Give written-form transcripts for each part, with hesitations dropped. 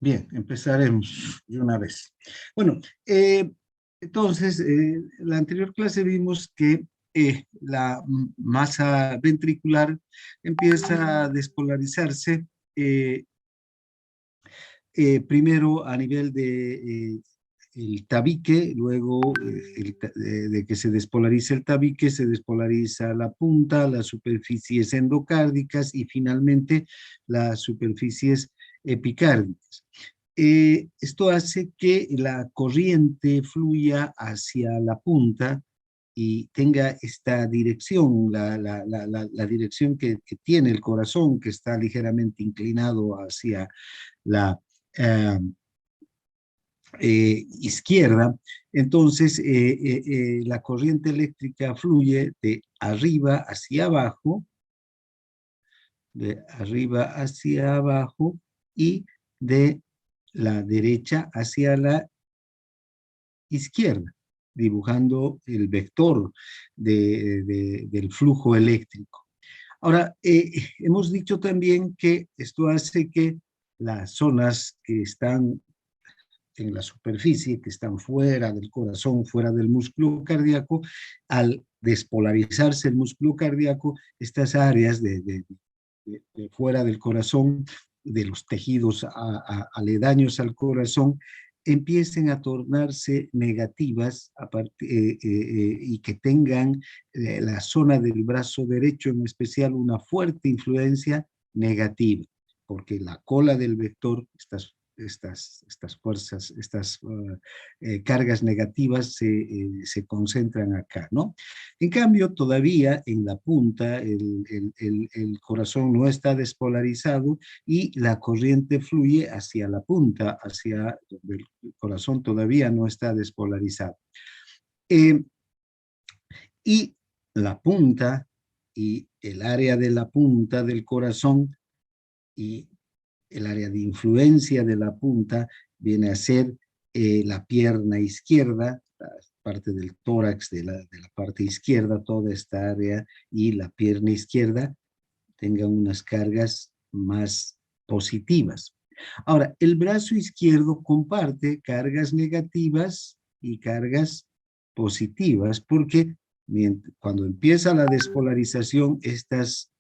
Bien, empezaremos de una vez. Bueno, entonces, en la anterior clase vimos que la masa ventricular empieza a despolarizarse eh, primero a nivel de el tabique, luego de que se despolariza el tabique, se despolariza la punta, las superficies endocárdicas y finalmente las superficies epicárdicas. Esto hace que la corriente fluya hacia la punta y tenga esta dirección, la dirección que tiene el corazón, que está ligeramente inclinado hacia la eh, izquierda. Entonces, la corriente eléctrica fluye de arriba hacia abajo, de arriba hacia abajo y de la derecha hacia la izquierda, dibujando el vector del flujo eléctrico. Ahora, hemos dicho también que esto hace que las zonas que están en la superficie, que están fuera del corazón, fuera del músculo cardíaco, al despolarizarse el músculo cardíaco, estas áreas de fuera del corazón, de los tejidos aledaños al corazón, empiecen a tornarse negativas y que tengan la zona del brazo derecho en especial una fuerte influencia negativa, porque la cola del vector, estas fuerzas, estas cargas negativas se concentran acá, ¿no? En cambio, todavía en la punta el corazón no está despolarizado y la corriente fluye hacia la punta, hacia el corazón todavía no está despolarizado. Y la punta y el área de la punta del corazón y el área de influencia de la punta viene a ser la pierna izquierda, la parte del tórax de la parte izquierda, toda esta área y la pierna izquierda tengan unas cargas más positivas. Ahora, el brazo izquierdo comparte cargas negativas y cargas positivas, porque cuando empieza la despolarización, estas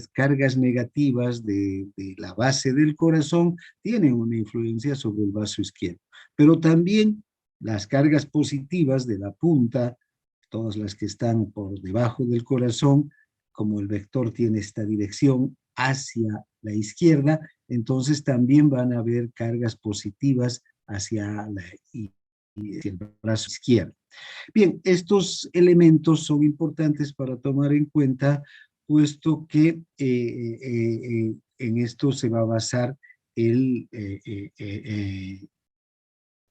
cargas negativas de la base del corazón tienen una influencia sobre el brazo izquierdo, pero también las cargas positivas de la punta, todas las que están por debajo del corazón, como el vector tiene esta dirección hacia la izquierda, entonces también van a haber cargas positivas hacia el brazo izquierdo. Bien, estos elementos son importantes para tomar en cuenta, puesto que en esto se va a basar el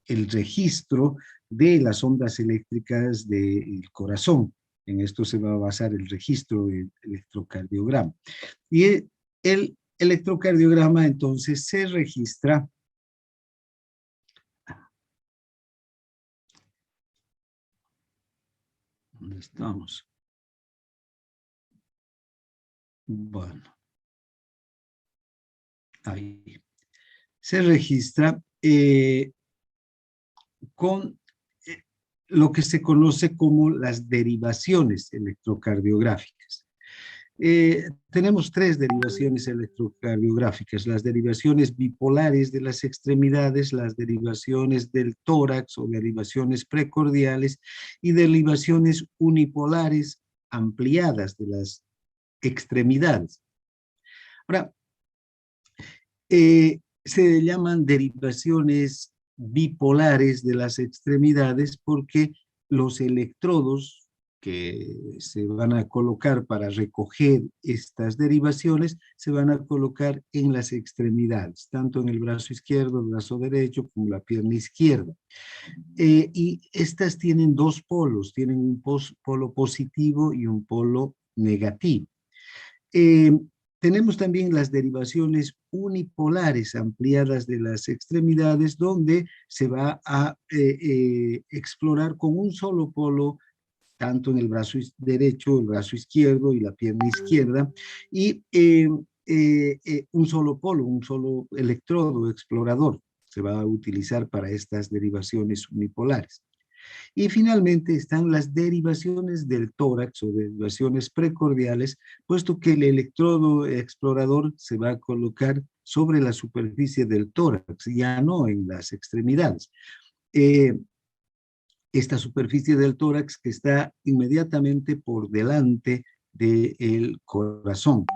registro de las ondas eléctricas del corazón. En esto se va a basar el registro del electrocardiograma. Y el electrocardiograma entonces se registra. ¿Dónde estamos? Bueno, ahí. Se registra con lo que se conoce como las derivaciones electrocardiográficas. Tenemos tres derivaciones electrocardiográficas: las derivaciones bipolares de las extremidades, las derivaciones del tórax o derivaciones precordiales y derivaciones unipolares ampliadas de las extremidades. Ahora, se llaman derivaciones bipolares de las extremidades porque los electrodos que se van a colocar para recoger estas derivaciones se van a colocar en las extremidades, tanto en el brazo izquierdo, el brazo derecho, como la pierna izquierda. Y estas tienen dos polos, tienen un polo positivo y un polo negativo. Tenemos también las derivaciones unipolares ampliadas de las extremidades, donde se va a explorar con un solo polo, tanto en el brazo derecho, el brazo izquierdo y la pierna izquierda, y un solo polo, un solo electrodo explorador. se va a utilizar para estas derivaciones unipolares. Y finalmente están las derivaciones del tórax o derivaciones precordiales, puesto que el electrodo explorador se va a colocar sobre la superficie del tórax, ya no en las extremidades. Esta superficie del tórax que está inmediatamente por delante del corazón.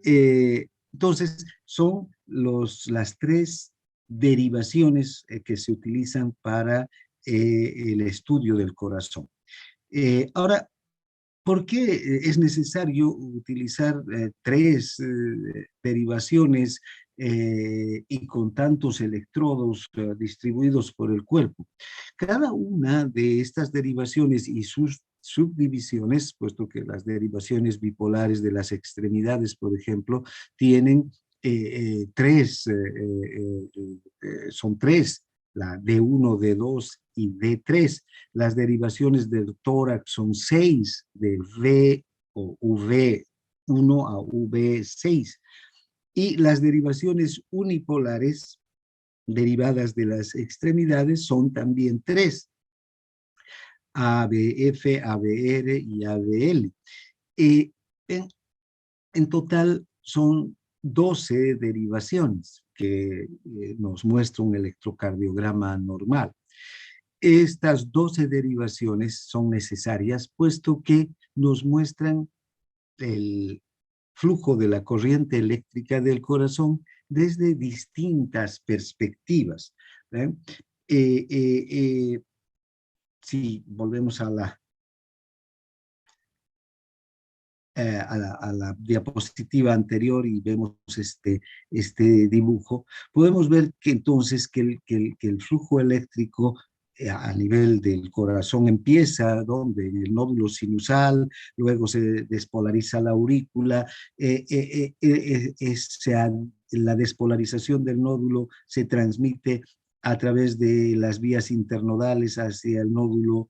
Entonces, son las tres derivaciones que se utilizan para el estudio del corazón. Ahora, ¿por qué es necesario utilizar tres derivaciones y con tantos electrodos distribuidos por el cuerpo? Cada una de estas derivaciones y sus subdivisiones, puesto que las derivaciones bipolares de las extremidades, por ejemplo, tienen son tres, la D1, D2 y D3. Las derivaciones del tórax son 6, de V o V1 a V6. Y las derivaciones unipolares derivadas de las extremidades son también 3, ABF, ABR y ABL. En total son 12 derivaciones que nos muestra un electrocardiograma normal. Estas 12 derivaciones son necesarias puesto que nos muestran el flujo de la corriente eléctrica del corazón desde distintas perspectivas. Si volvemos a la diapositiva anterior y vemos este dibujo, podemos ver que entonces que el flujo eléctrico a nivel del corazón empieza donde en el nódulo sinusal, luego se despolariza la aurícula, la despolarización del nódulo se transmite a través de las vías internodales hacia el nódulo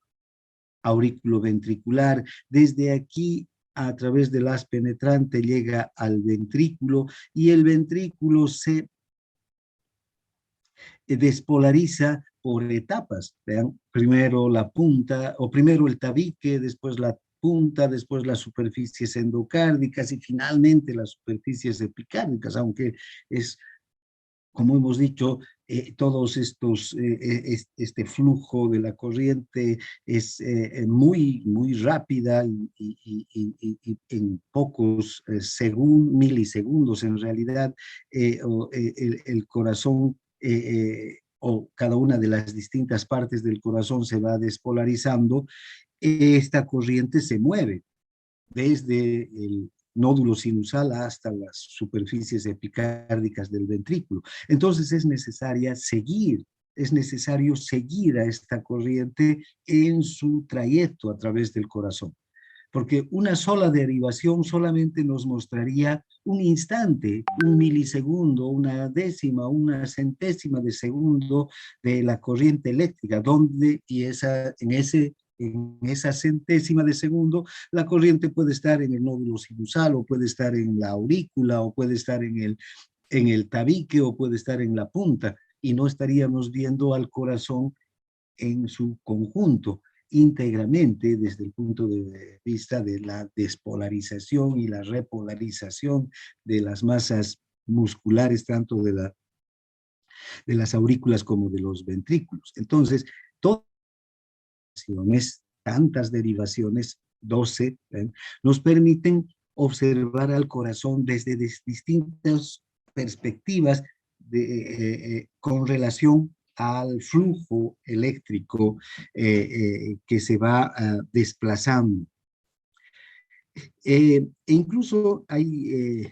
auriculoventricular. Desde aquí, a través del haz penetrante, llega al ventrículo y el ventrículo se despolariza por etapas. Vean, primero la punta, o primero el tabique, después la punta, después las superficies endocárdicas y finalmente las superficies epicárdicas, aunque es, como hemos dicho, todos estos, este flujo de la corriente es muy rápida y en pocos milisegundos en realidad el corazón o cada una de las distintas partes del corazón se va despolarizando. Esta corriente se mueve desde el nódulo sinusal hasta las superficies epicárdicas del ventrículo. Entonces es necesario seguir a esta corriente en su trayecto a través del corazón, porque una sola derivación solamente nos mostraría un instante, un milisegundo, una décima, una centésima de segundo de la corriente eléctrica, donde en esa centésima de segundo, la corriente puede estar en el nódulo sinusal, o puede estar en la aurícula, o puede estar en el tabique, o puede estar en la punta, y no estaríamos viendo al corazón en su conjunto, íntegramente desde el punto de vista de la despolarización y la repolarización de las masas musculares, tanto de las aurículas como de los ventrículos. Entonces, todas tantas derivaciones, 12, nos permiten observar al corazón desde distintas perspectivas con relación al flujo eléctrico que se va desplazando. Incluso hay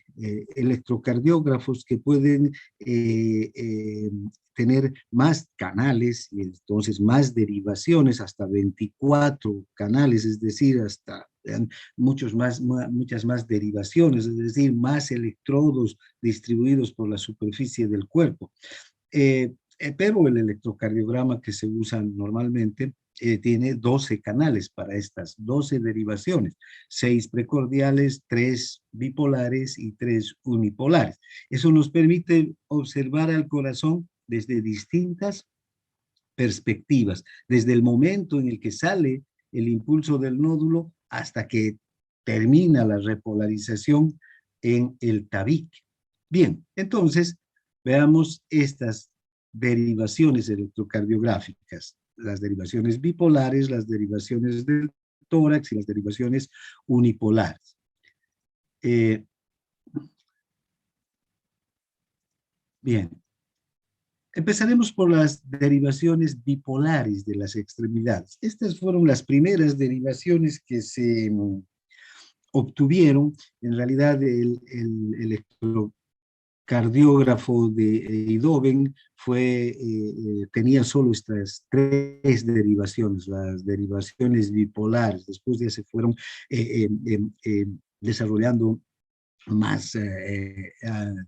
electrocardiógrafos que pueden tener más canales y entonces más derivaciones, hasta 24 canales, es decir, hasta muchas más derivaciones, es decir, más electrodos distribuidos por la superficie del cuerpo. Pero el electrocardiograma que se usa normalmente tiene 12 canales para estas 12 derivaciones, 6 precordiales, 3 bipolares y 3 unipolares. Eso nos permite observar al corazón desde distintas perspectivas, desde el momento en el que sale el impulso del nódulo hasta que termina la repolarización en el tabique. Bien, entonces veamos estas derivaciones electrocardiográficas, las derivaciones bipolares, las derivaciones del tórax y las derivaciones unipolares. Bien, empezaremos por las derivaciones bipolares de las extremidades. Estas fueron las primeras derivaciones que se obtuvieron. En realidad el electrocardiógrafo de Eindhoven tenía solo estas tres derivaciones, las derivaciones bipolares. Después ya se fueron desarrollando más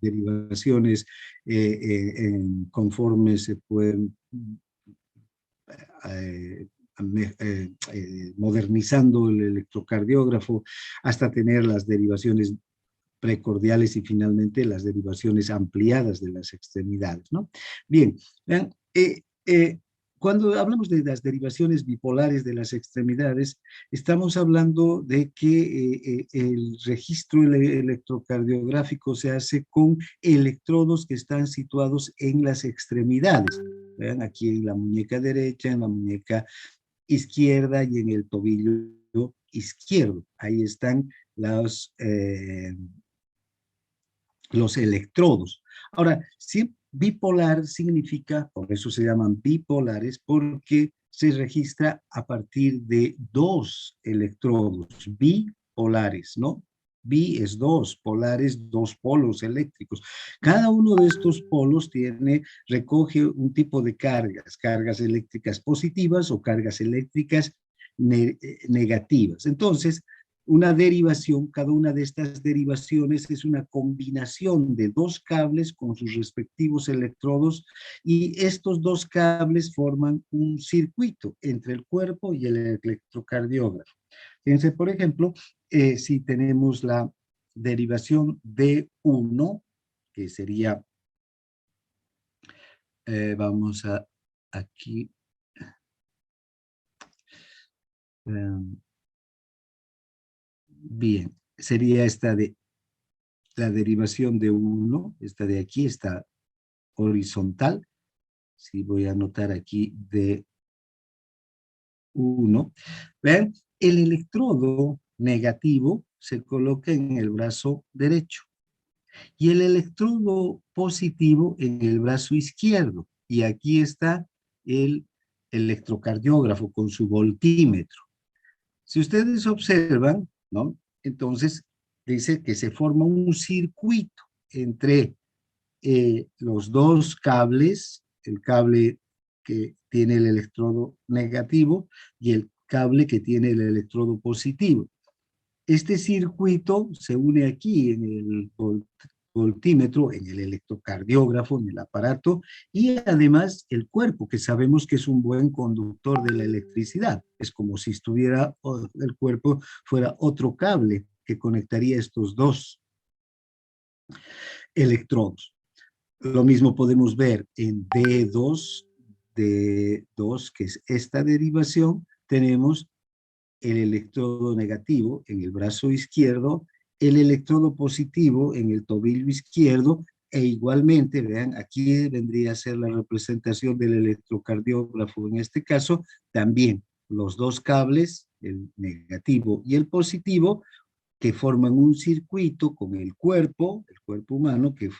derivaciones conforme se pueden modernizando el electrocardiógrafo hasta tener las derivaciones precordiales y finalmente las derivaciones ampliadas de las extremidades, ¿no? Bien, vean, cuando hablamos de las derivaciones bipolares de las extremidades, estamos hablando de que el registro electrocardiográfico se hace con electrodos que están situados en las extremidades. Vean aquí en la muñeca derecha, en la muñeca izquierda y en el tobillo izquierdo. Ahí están los electrodos. Ahora, si bipolar significa, por eso se llaman bipolares, porque se registra a partir de dos electrodos bipolares, ¿no? Bi es dos, polares, dos polos eléctricos. Cada uno de estos polos recoge un tipo de cargas eléctricas positivas o cargas eléctricas negativas. Entonces, una derivación, cada una de estas derivaciones es una combinación de dos cables con sus respectivos electrodos y estos dos cables forman un circuito entre el cuerpo y el electrocardiógrafo. Fíjense, por ejemplo, si tenemos la derivación D1, que sería, vamos a aquí, bien, sería esta de la derivación de 1, esta de aquí está horizontal. Si voy a anotar aquí de 1. Vean, el electrodo negativo se coloca en el brazo derecho y el electrodo positivo en el brazo izquierdo. Y aquí está el electrocardiógrafo con su voltímetro. Si ustedes observan, ¿no? Entonces dice que se forma un circuito entre los dos cables, el cable que tiene el electrodo negativo y el cable que tiene el electrodo positivo. Este circuito se une aquí en el voltímetro, en el electrocardiógrafo, en el aparato, y además el cuerpo, que sabemos que es un buen conductor de la electricidad. Es como si estuviera el cuerpo fuera otro cable que conectaría estos dos electrodos. Lo mismo podemos ver en D2, D2, que es esta derivación, tenemos el electrodo negativo en el brazo izquierdo, el electrodo positivo en el tobillo izquierdo, e igualmente, vean, aquí vendría a ser la representación del electrocardiógrafo en este caso, también los dos cables, el negativo y el positivo, que forman un circuito con el cuerpo humano, que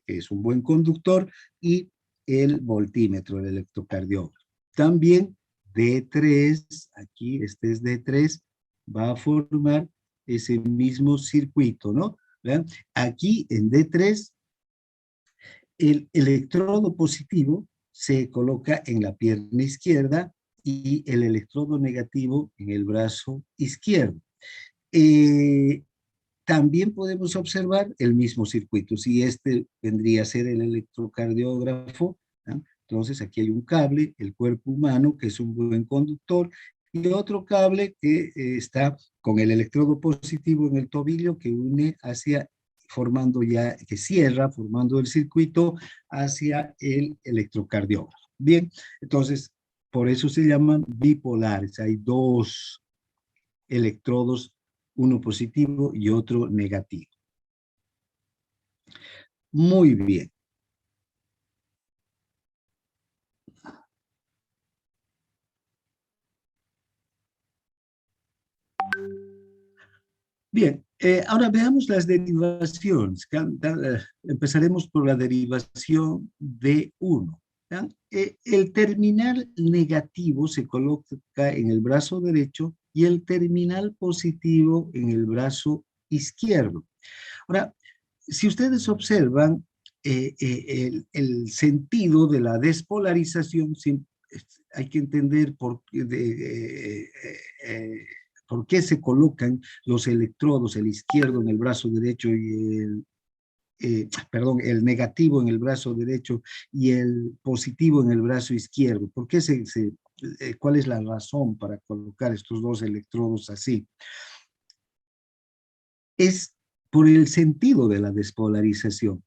es un buen conductor, y el voltímetro, el electrocardiógrafo. También D3, aquí este es D3, va a formar ese mismo circuito, ¿no? ¿Vean? Aquí en D3, el electrodo positivo se coloca en la pierna izquierda y el electrodo negativo en el brazo izquierdo. También podemos observar el mismo circuito. Si este vendría a ser el electrocardiógrafo, ¿no? Entonces aquí hay un cable, el cuerpo humano, que es un buen conductor, y otro cable que está con el electrodo positivo en el tobillo que une hacia formando ya, que cierra, formando el circuito hacia el electrocardiograma. Bien, entonces, por eso se llaman bipolares. Hay dos electrodos, uno positivo y otro negativo. Muy bien. Bien, ahora veamos las derivaciones. Empezaremos por la derivación de 1. El terminal negativo se coloca en el brazo derecho y el terminal positivo en el brazo izquierdo. Ahora, si ustedes observan el sentido de la despolarización, hay que entender por qué se colocan los electrodos, el izquierdo en el brazo derecho y el negativo en el brazo derecho y el positivo en el brazo izquierdo. ¿Por qué cuál es la razón para colocar estos dos electrodos así? Es por el sentido de la despolarización.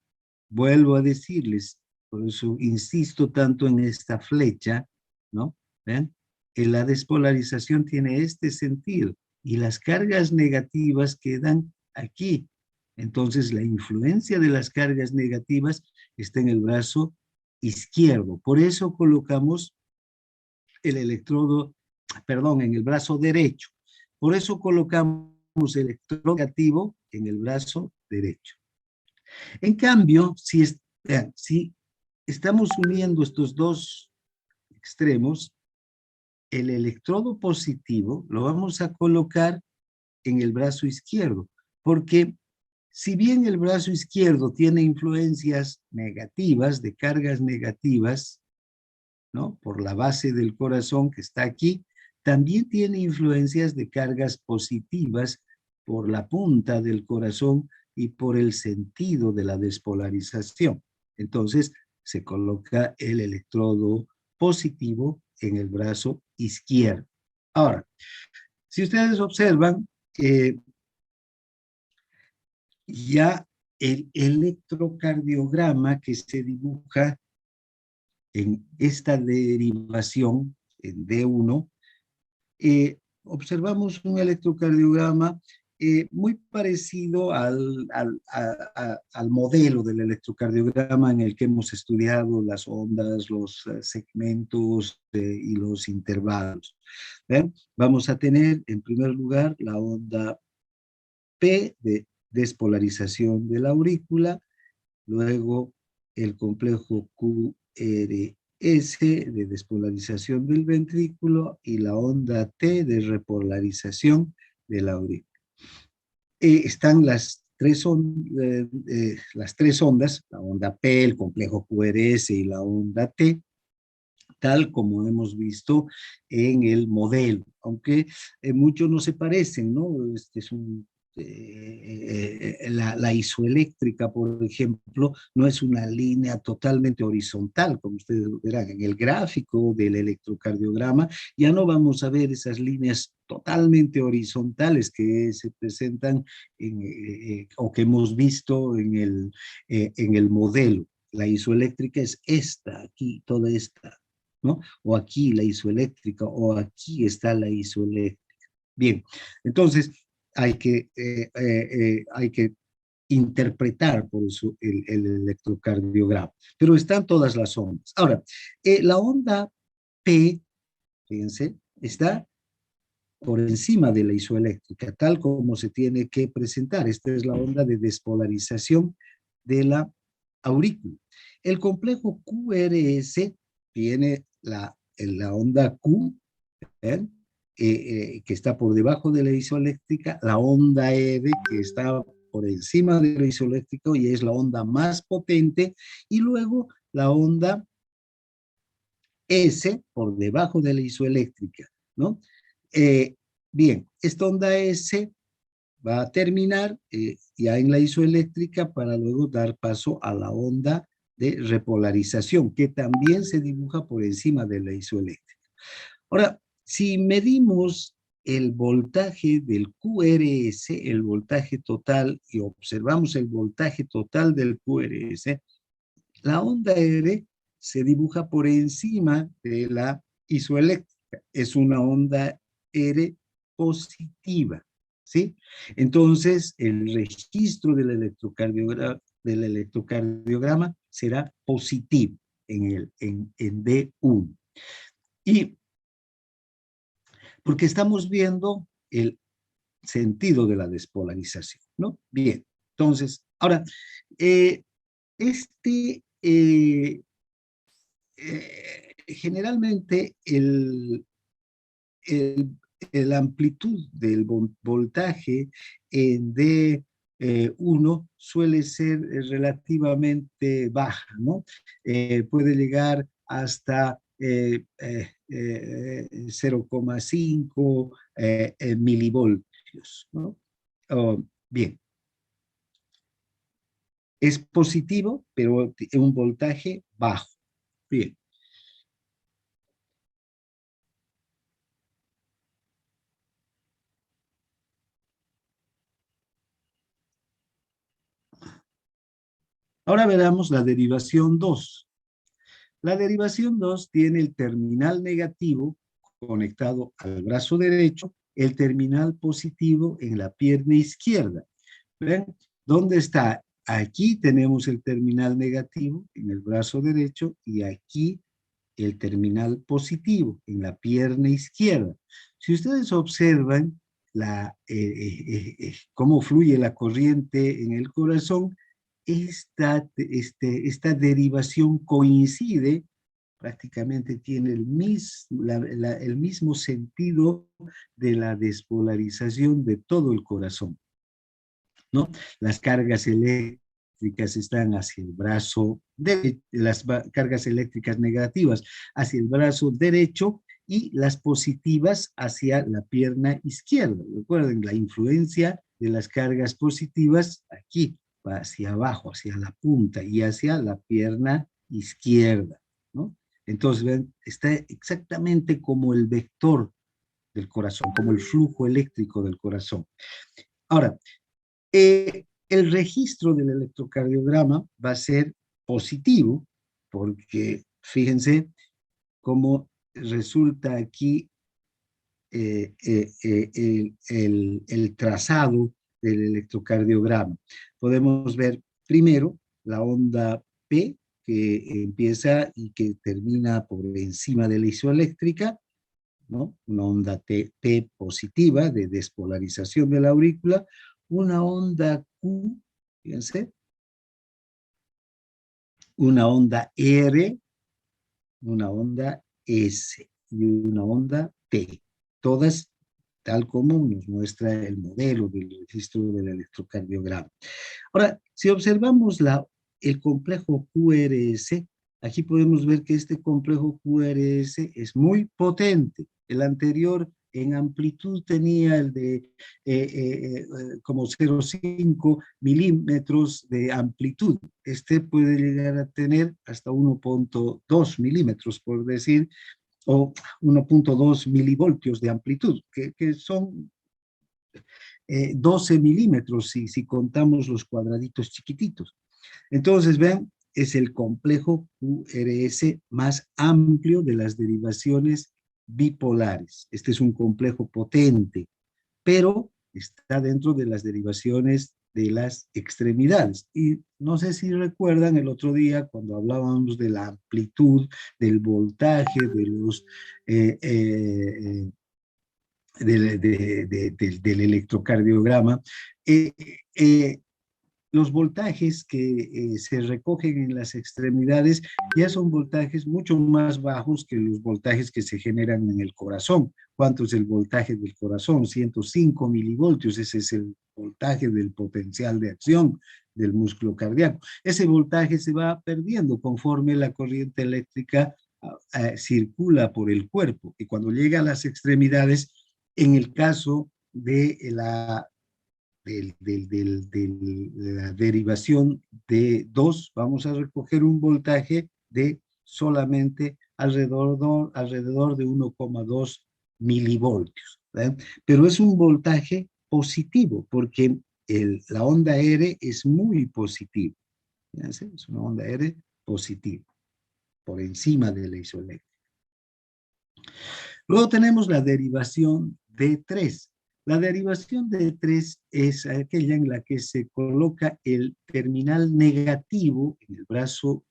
Vuelvo a decirles, por eso insisto tanto en esta flecha, ¿no? ¿Ven? La despolarización tiene este sentido y las cargas negativas quedan aquí. Entonces la influencia de las cargas negativas está en el brazo izquierdo. Por eso colocamos el electrodo, perdón, en el brazo derecho. Por eso colocamos el electrodo negativo en el brazo derecho. En cambio, si estamos uniendo estos dos extremos, el electrodo positivo lo vamos a colocar en el brazo izquierdo, porque si bien el brazo izquierdo tiene influencias negativas, de cargas negativas, ¿no? Por la base del corazón que está aquí, también tiene influencias de cargas positivas por la punta del corazón y por el sentido de la despolarización. Entonces, se coloca el electrodo positivo en el brazo izquierdo. Ahora, si ustedes observan, ya el electrocardiograma que se dibuja en esta derivación, en D1, observamos un electrocardiograma muy parecido al modelo del electrocardiograma en el que hemos estudiado las ondas, los segmentos y los intervalos. ¿Ven? Vamos a tener en primer lugar la onda P de despolarización de la aurícula, luego el complejo QRS de despolarización del ventrículo y la onda T de repolarización de la aurícula. Están las tres ondas, la onda P, el complejo QRS y la onda T, tal como hemos visto en el modelo, aunque muchos no se parecen, ¿no? Este es la isoeléctrica, por ejemplo, no es una línea totalmente horizontal, como ustedes verán en el gráfico del electrocardiograma, ya no vamos a ver esas líneas totalmente horizontales que se presentan o que hemos visto en el modelo. La isoeléctrica es esta, aquí, toda esta, ¿no? O aquí la isoeléctrica, o aquí está la isoeléctrica. Bien, entonces hay que interpretar por eso el electrocardiograma, pero están todas las ondas. Ahora, la onda P, fíjense, está por encima de la isoeléctrica, tal como se tiene que presentar. Esta es la onda de despolarización de la aurícula. El complejo QRS tiene la onda Q, que está por debajo de la isoeléctrica, la onda EV, que está por encima de la isoeléctrica y es la onda más potente, y luego la onda S por debajo de la isoeléctrica, ¿no? Bien, esta onda S va a terminar ya en la isoeléctrica para luego dar paso a la onda de repolarización, que también se dibuja por encima de la isoeléctrica. Ahora, si medimos el voltaje del QRS, el voltaje total, y observamos el voltaje total del QRS, la onda R se dibuja por encima de la isoeléctrica. Es una onda R positiva, ¿sí? Entonces, el registro del electrocardiograma será positivo en D1. Y porque estamos viendo el sentido de la despolarización, ¿no? Bien, entonces, ahora, este generalmente el, la amplitud del voltaje en D1 suele ser relativamente baja, ¿no? Puede llegar hasta 0,5 milivoltios, ¿no? Oh, bien, es positivo, pero un voltaje bajo. Bien. Ahora veremos la derivación 2. La derivación 2 tiene el terminal negativo conectado al brazo derecho, el terminal positivo en la pierna izquierda. ¿Ven? ¿Dónde está? Aquí tenemos el terminal negativo en el brazo derecho y aquí el terminal positivo en la pierna izquierda. Si ustedes observan cómo fluye la corriente en el corazón, esta derivación coincide, prácticamente tiene el mismo sentido de la despolarización de todo el corazón, ¿no? Las cargas eléctricas están hacia el brazo derecho, las cargas eléctricas negativas hacia el brazo derecho y las positivas hacia la pierna izquierda. Recuerden, la influencia de las cargas positivas aquí va hacia abajo, hacia la punta y hacia la pierna izquierda, ¿no? Entonces, ven, está exactamente como el vector del corazón, como el flujo eléctrico del corazón. Ahora, el registro del electrocardiograma va a ser positivo, porque fíjense cómo resulta aquí el trazado del electrocardiograma. Podemos ver primero la onda P, que empieza y que termina por encima de la isoeléctrica, ¿no? Una onda P positiva de despolarización de la aurícula, una onda Q, fíjense, una onda R, una onda S y una onda T. Todas tal como nos muestra el modelo del registro del electrocardiograma. Ahora, si observamos el complejo QRS, aquí podemos ver que este complejo QRS es muy potente. El anterior en amplitud tenía el de como 0,5 milímetros de amplitud. Este puede llegar a tener hasta 1,2 milímetros, por decir, o 1,2 milivoltios de amplitud, que son 12 milímetros si contamos los cuadraditos chiquititos. Entonces, vean, es el complejo QRS más amplio de las derivaciones bipolares. Este es un complejo potente, pero está dentro de las derivaciones de las extremidades. Y no sé si recuerdan el otro día cuando hablábamos de la amplitud, del voltaje, de los del electrocardiograma, eh, eh, los voltajes que se recogen en las extremidades ya son voltajes mucho más bajos que los voltajes que se generan en el corazón. ¿Cuánto es el voltaje del corazón? 105 milivoltios, ese es el voltaje del potencial de acción del músculo cardíaco. Ese voltaje se va perdiendo conforme la corriente eléctrica circula por el cuerpo y cuando llega a las extremidades, en el caso de la derivación de 2, vamos a recoger un voltaje de solamente alrededor de 1,2 milivoltios. ¿verdad? Pero es un voltaje positivo, porque la onda R es muy positiva. Fíjense, es una onda R positiva, por encima de la isoeléctrica. Luego tenemos la derivación de 3. La derivación de 3 es aquella en la que se coloca el terminal negativo en el brazo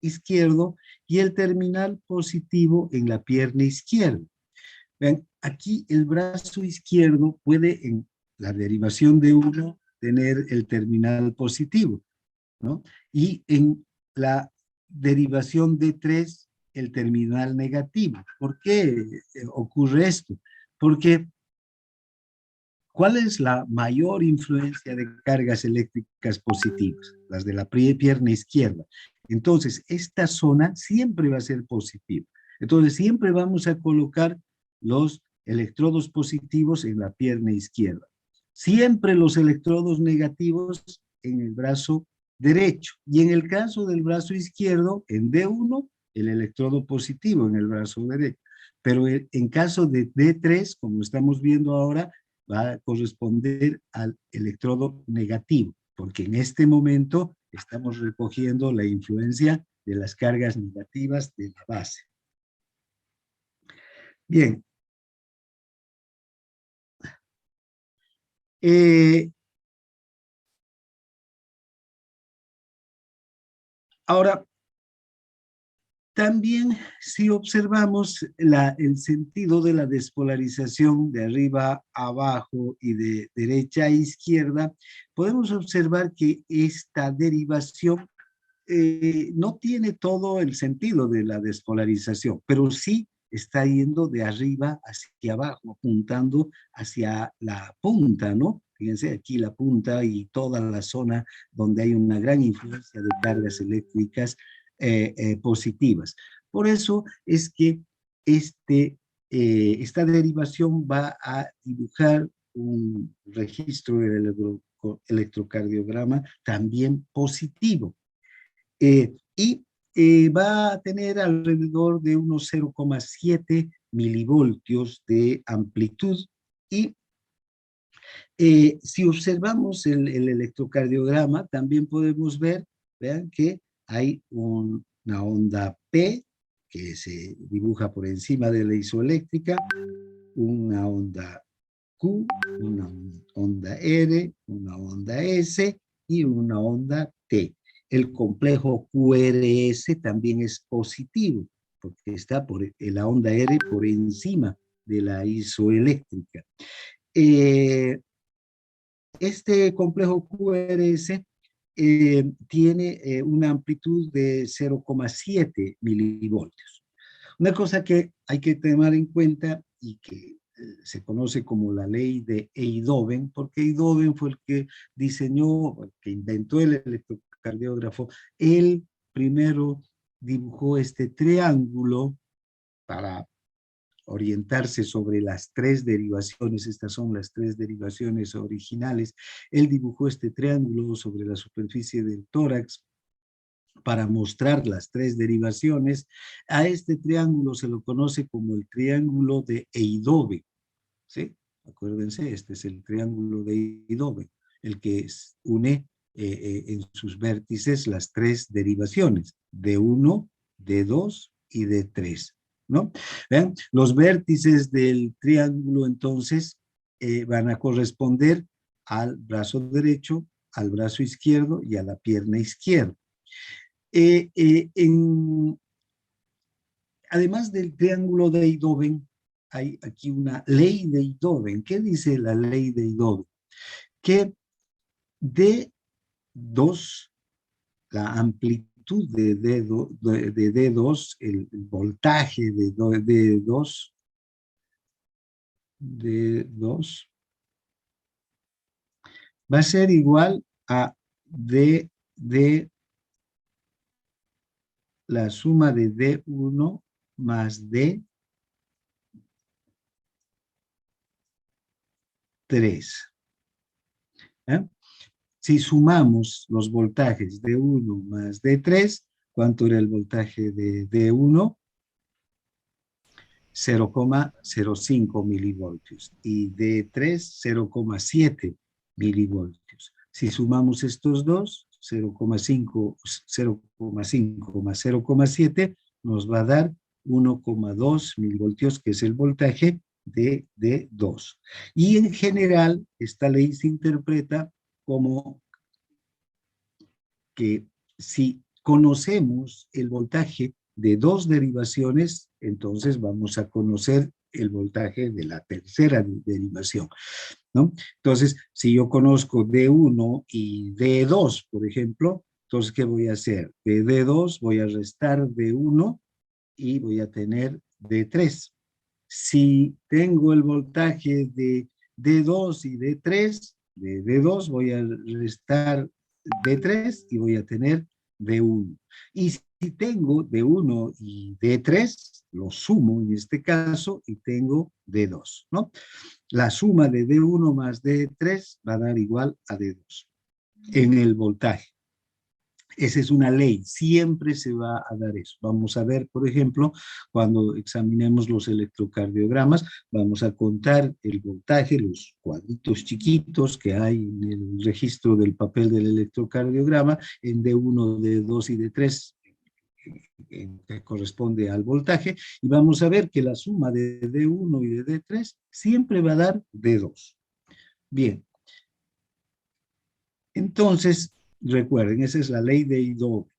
izquierdo y el terminal positivo en la pierna izquierda. Vean, aquí el brazo izquierdo puede en la derivación de 1 tener el terminal positivo, ¿no? Y en la derivación de 3 el terminal negativo. ¿Por qué ocurre esto? Porque ¿cuál es la mayor influencia de cargas eléctricas positivas? Las de la pierna izquierda. Entonces, esta zona siempre va a ser positiva. Entonces, siempre vamos a colocar los electrodos positivos en la pierna izquierda. Siempre los electrodos negativos en el brazo derecho. Y en el caso del brazo izquierdo, en D1, el electrodo positivo en el brazo derecho. Pero en caso de D3, como estamos viendo ahora, va a corresponder al electrodo negativo, porque en este momento estamos recogiendo la influencia de las cargas negativas de la base. Bien. Ahora, también si observamos el sentido de la despolarización de arriba a abajo y de derecha a izquierda, podemos observar que esta derivación no tiene todo el sentido de la despolarización, pero sí está yendo de arriba hacia abajo, apuntando hacia la punta, ¿no? Fíjense aquí la punta y toda la zona donde hay una gran influencia de cargas eléctricas positivas. Por eso es que esta derivación va a dibujar un registro del electrocardiograma también positivo. Va a tener alrededor de unos 0,7 milivoltios de amplitud y si observamos el electrocardiograma también podemos ver, vean que hay una onda P que se dibuja por encima de la isoeléctrica, una onda Q, una onda R, una onda S y una onda T. El complejo QRS también es positivo, porque está por la onda R por encima de la isoeléctrica. Este complejo QRS tiene una amplitud de 0,7 milivoltios. Una cosa que hay que tener en cuenta y que se conoce como la ley de Eindhoven, porque Eindhoven fue el que diseñó, el que inventó el electrocardiógrafo. Él primero dibujó este triángulo para orientarse sobre las 3 derivaciones. Estas son las 3 derivaciones originales. Él dibujó este triángulo sobre la superficie del tórax para mostrar las 3 derivaciones. A este triángulo se lo conoce como el triángulo de Eindhoven, ¿sí? Acuérdense, este es el triángulo de Eindhoven, el que une en sus vértices las 3 derivaciones, D1, D2 y D3, ¿no? ¿Vean? Los vértices del triángulo entonces van a corresponder al brazo derecho, al brazo izquierdo y a la pierna izquierda. Además del triángulo de Eindhoven, hay aquí una ley de Eindhoven. ¿Qué dice la ley de Eindhoven? Que D2, la amplitud de D2, el voltaje de D2 va a ser igual a D de la suma de D1 más D3. ¿Eh? Si sumamos los voltajes de 1 más D3, ¿cuánto era el voltaje de D1? 0,05 milivoltios y D3 0,7 milivoltios. Si sumamos estos dos, 0,5 más 0,7 nos va a dar 1,2 milivoltios, que es el voltaje de D2. Y en general, esta ley se interpreta como que si conocemos el voltaje de dos derivaciones, entonces vamos a conocer el voltaje de la tercera derivación, ¿no? Entonces, si yo conozco D1 y D2, por ejemplo, entonces, ¿qué voy a hacer? De D2 voy a restar D1 y voy a tener D3. Si tengo el voltaje de D2 y D3, de D2 voy a restar D3 y voy a tener D1. Y si tengo D1 y D3, lo sumo en este caso y tengo D2, ¿no? La suma de D1 más D3 va a dar igual a D2 en el voltaje. Esa es una ley, siempre se va a dar eso. Vamos a ver, por ejemplo, cuando examinemos los electrocardiogramas, vamos a contar el voltaje, los cuadritos chiquitos que hay en el registro del papel del electrocardiograma, en D1, D2 y D3, que corresponde al voltaje, y vamos a ver que la suma de D1 y de D3 siempre va a dar D2. Bien, entonces, recuerden, esa es la ley de I-doble.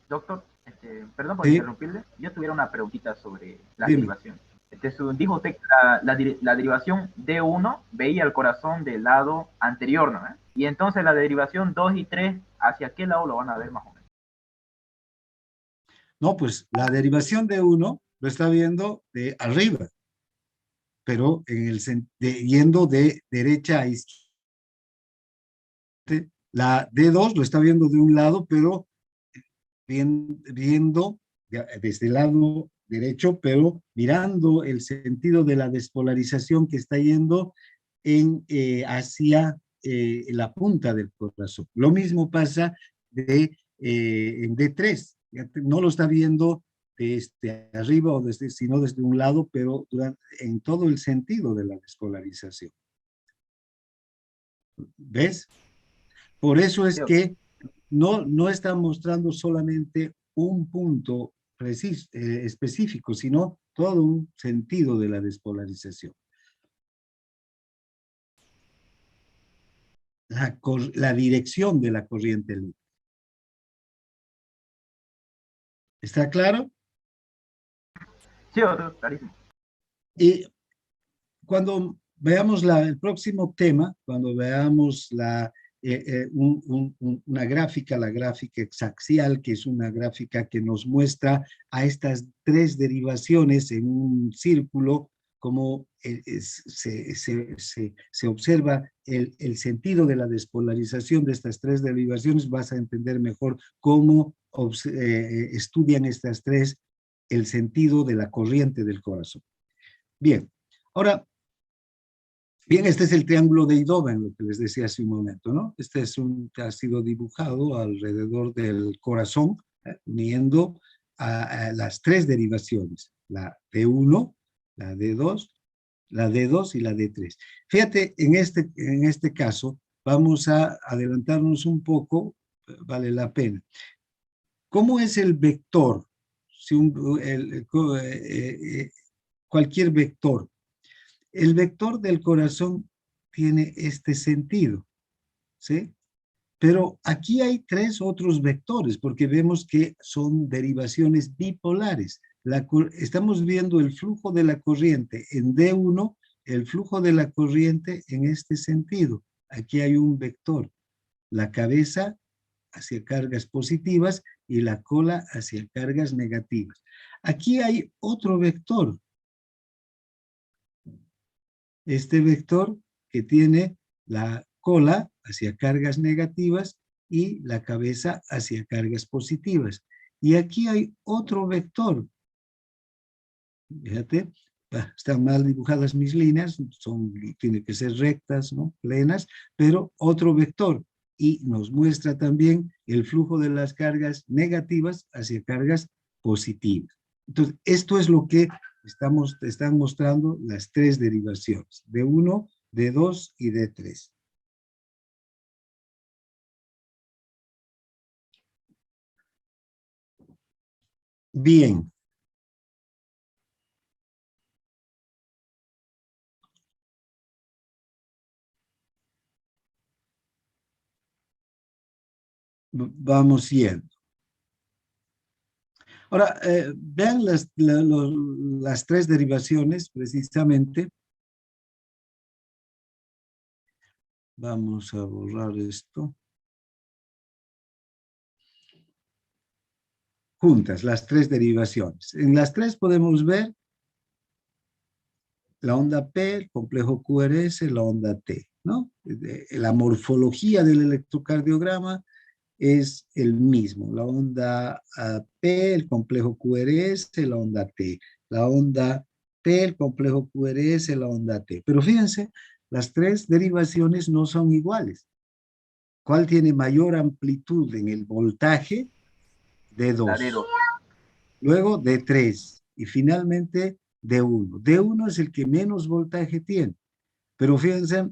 Doctor, perdón por ¿Sí? interrumpirle, yo tuviera una preguntita sobre las Dime. derivaciones. Dijo usted que la derivación D1 veía el corazón del lado anterior, ¿no? Y entonces la derivación 2 y 3, ¿hacia qué lado lo van a ver más o menos? No, pues la derivación de uno lo está viendo de arriba, pero en yendo de derecha a izquierda. La D2 lo está viendo de un lado, pero viendo desde el lado derecho, pero mirando el sentido de la despolarización que está yendo hacia la punta del corazón. Lo mismo pasa en D3, no lo está viendo desde arriba o sino desde un lado, pero en todo el sentido de la despolarización. ¿Ves? Por eso es que no está mostrando solamente un punto preciso, específico, sino todo un sentido de la despolarización. La dirección de la corriente eléctrica. ¿Está claro? Sí, doctor, clarísimo. Y cuando veamos el próximo tema, cuando veamos una gráfica, la gráfica hexaxial, que es una gráfica que nos muestra a estas tres derivaciones en un círculo, como se observa el sentido de la despolarización de estas tres derivaciones, vas a entender mejor cómo estudian estas tres el sentido de la corriente del corazón. Bien, ahora, bien, este es el triángulo de Eindhoven, lo que les decía hace un momento, ¿no? Este ha sido dibujado alrededor del corazón, uniendo a las tres derivaciones, la D1, la D2, la D2 y la D3. Fíjate, en este caso, vamos a adelantarnos un poco, vale la pena. ¿Cómo es el vector? Si cualquier vector. El vector del corazón tiene este sentido, ¿sí? Pero aquí hay tres otros vectores, porque vemos que son derivaciones bipolares. Estamos viendo el flujo de la corriente en D1, el flujo de la corriente en este sentido. Aquí hay un vector, la cabeza hacia cargas positivas y la cola hacia cargas negativas. Aquí hay otro vector, este vector que tiene la cola hacia cargas negativas y la cabeza hacia cargas positivas. Y aquí hay otro vector. Fíjate, están mal dibujadas mis líneas, tienen que ser rectas, ¿no? Plenas, pero otro vector. y nos muestra también el flujo de las cargas negativas hacia cargas positivas. Entonces, esto es lo que están mostrando las tres derivaciones, D1, D2 y D3. Bien. Vamos yendo. Ahora, vean las tres derivaciones, precisamente. Vamos a borrar esto. Juntas, las tres derivaciones. En las tres podemos ver la onda P, el complejo QRS, la onda T, ¿no? La morfología del electrocardiograma es el mismo. La onda P, el complejo QRS, la onda T. La onda P, el complejo QRS, la onda T. Pero fíjense, las tres derivaciones no son iguales. ¿Cuál tiene mayor amplitud en el voltaje? La D2. D2. Luego D3. Y finalmente D1. D1 es el que menos voltaje tiene. Pero fíjense,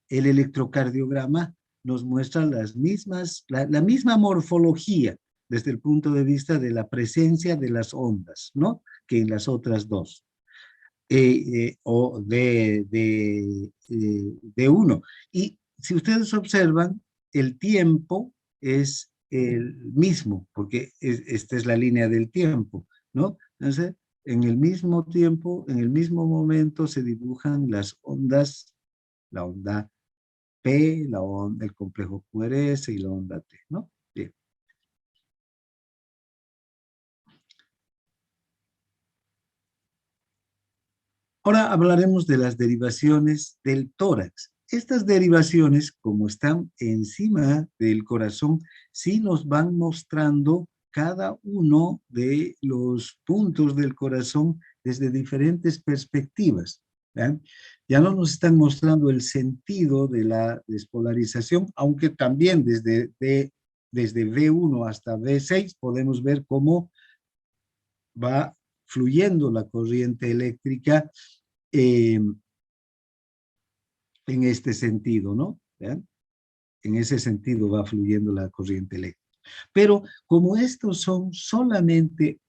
el electrocardiograma nos muestra las mismas, la misma morfología desde el punto de vista de la presencia de las ondas, ¿no? Que en las otras dos. O de uno. Y si ustedes observan, el tiempo es el mismo, porque esta es la línea del tiempo, ¿no? Entonces, en el mismo tiempo, en el mismo momento se dibujan las ondas, la onda P, la onda, el complejo QRS y la onda T, ¿no? Bien. Ahora hablaremos de las derivaciones del tórax. Estas derivaciones, como están encima del corazón, sí nos van mostrando cada uno de los puntos del corazón desde diferentes perspectivas. ¿Vean? Ya no nos están mostrando el sentido de la despolarización, aunque también desde V1 hasta V6 podemos ver cómo va fluyendo la corriente eléctrica eh, en este sentido, ¿no? ¿Vean? En ese sentido va fluyendo la corriente eléctrica. Pero como estos son solamente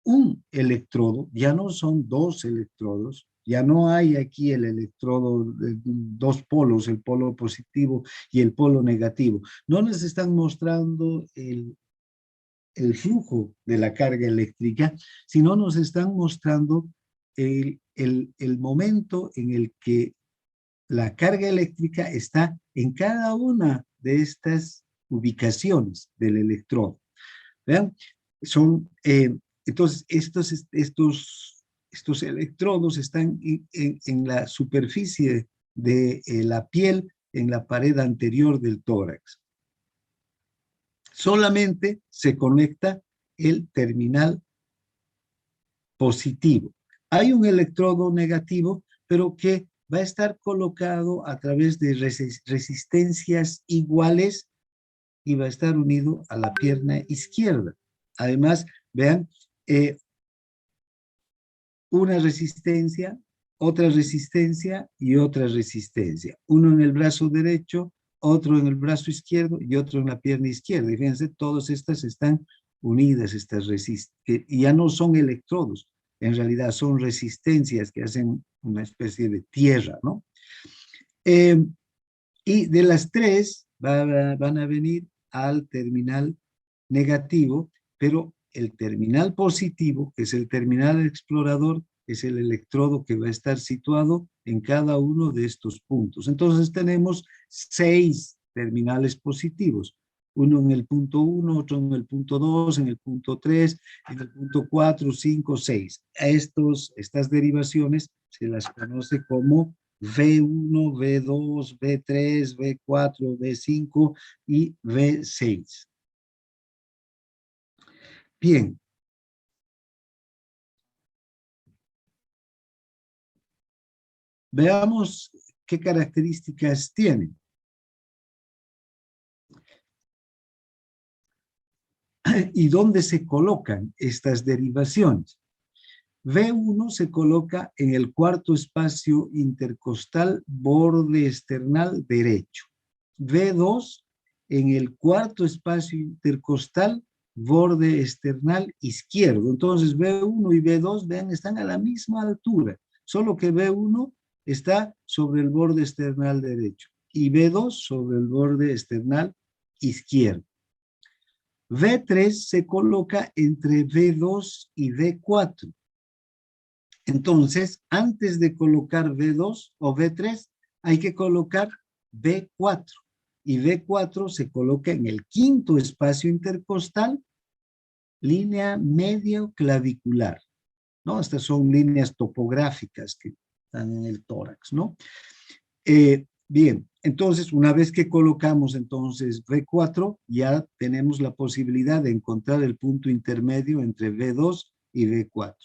un electrodo, ya no son dos electrodos, ya no hay aquí el electrodo, dos polos, el polo positivo y el polo negativo. No nos están mostrando el flujo de la carga eléctrica, sino nos están mostrando el momento en el que la carga eléctrica está en cada una de estas ubicaciones del electrodo. ¿Vean? Son, entonces, estos electrodos están en la superficie de la piel, en la pared anterior del tórax. Solamente se conecta el terminal positivo. Hay un electrodo negativo, pero que va a estar colocado a través de resistencias iguales y va a estar unido a la pierna izquierda. Además, vean, una resistencia, otra resistencia y otra resistencia. Uno en el brazo derecho, otro en el brazo izquierdo y otro en la pierna izquierda. Y fíjense, todas estas están unidas, estas y ya no son electrodos, en realidad son resistencias que hacen una especie de tierra, ¿no? Y de las tres van a venir al terminal negativo, pero el terminal positivo, que es el terminal explorador, es el electrodo que va a estar situado en cada uno de estos puntos. Entonces tenemos 6 terminales positivos. Uno en el punto 1, otro en el punto 2, en el punto 3, en el punto 4, 5, 6. A estas derivaciones se las conoce como V1, V2, V3, V4, V5 y V6. Bien. Veamos qué características tienen. ¿Y dónde se colocan estas derivaciones? V1 se coloca en el cuarto espacio intercostal, borde external derecho. V2 en el cuarto espacio intercostal, borde external izquierdo. Entonces V1 y V2, vean, están a la misma altura, solo que V1 está sobre el borde external derecho y V2 sobre el borde external izquierdo. V3 se coloca entre V2 y V4. Entonces, antes de colocar V2 o V3, hay que colocar V4. Y V4 se coloca en el quinto espacio intercostal, línea medio clavicular, ¿no? Estas son líneas topográficas que están en el tórax, ¿no? Bien, entonces, una vez que colocamos entonces V4, ya tenemos la posibilidad de encontrar el punto intermedio entre V2 y V4.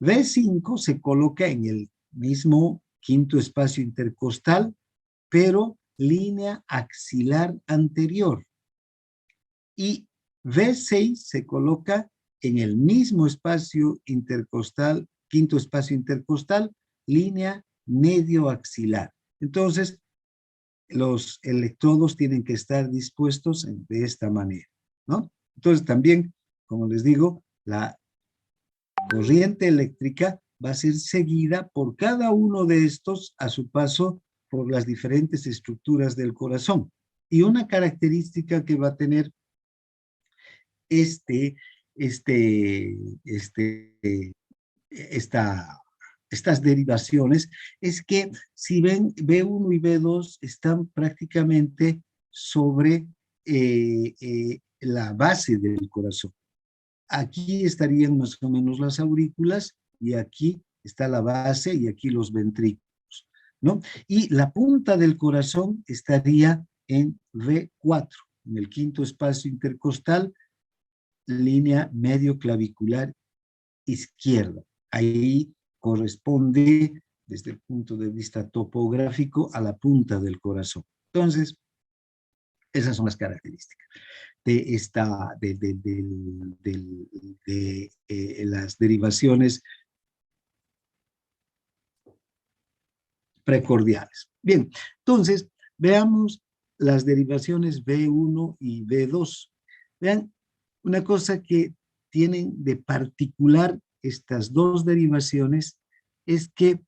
V5 se coloca en el mismo quinto espacio intercostal, pero línea axilar anterior. Y V6 se coloca en el mismo espacio intercostal, quinto espacio intercostal, línea medio axilar. Entonces, los electrodos tienen que estar dispuestos de esta manera, ¿no? Entonces, también, como les digo, la corriente eléctrica va a ser seguida por cada uno de estos a su paso por las diferentes estructuras del corazón. Y una característica que va a tener estas derivaciones es que si ven B1 y B2 están prácticamente sobre la base del corazón. Aquí estarían más o menos las aurículas y aquí está la base y aquí los ventrículos, ¿no? Y la punta del corazón estaría en V4, en el quinto espacio intercostal, línea medio clavicular izquierda. Ahí corresponde, desde el punto de vista topográfico, a la punta del corazón. Entonces, esas son las características de las derivaciones precordiales. Bien, entonces, veamos las derivaciones V1 y V2. Vean, una cosa que tienen de particular estas dos derivaciones es que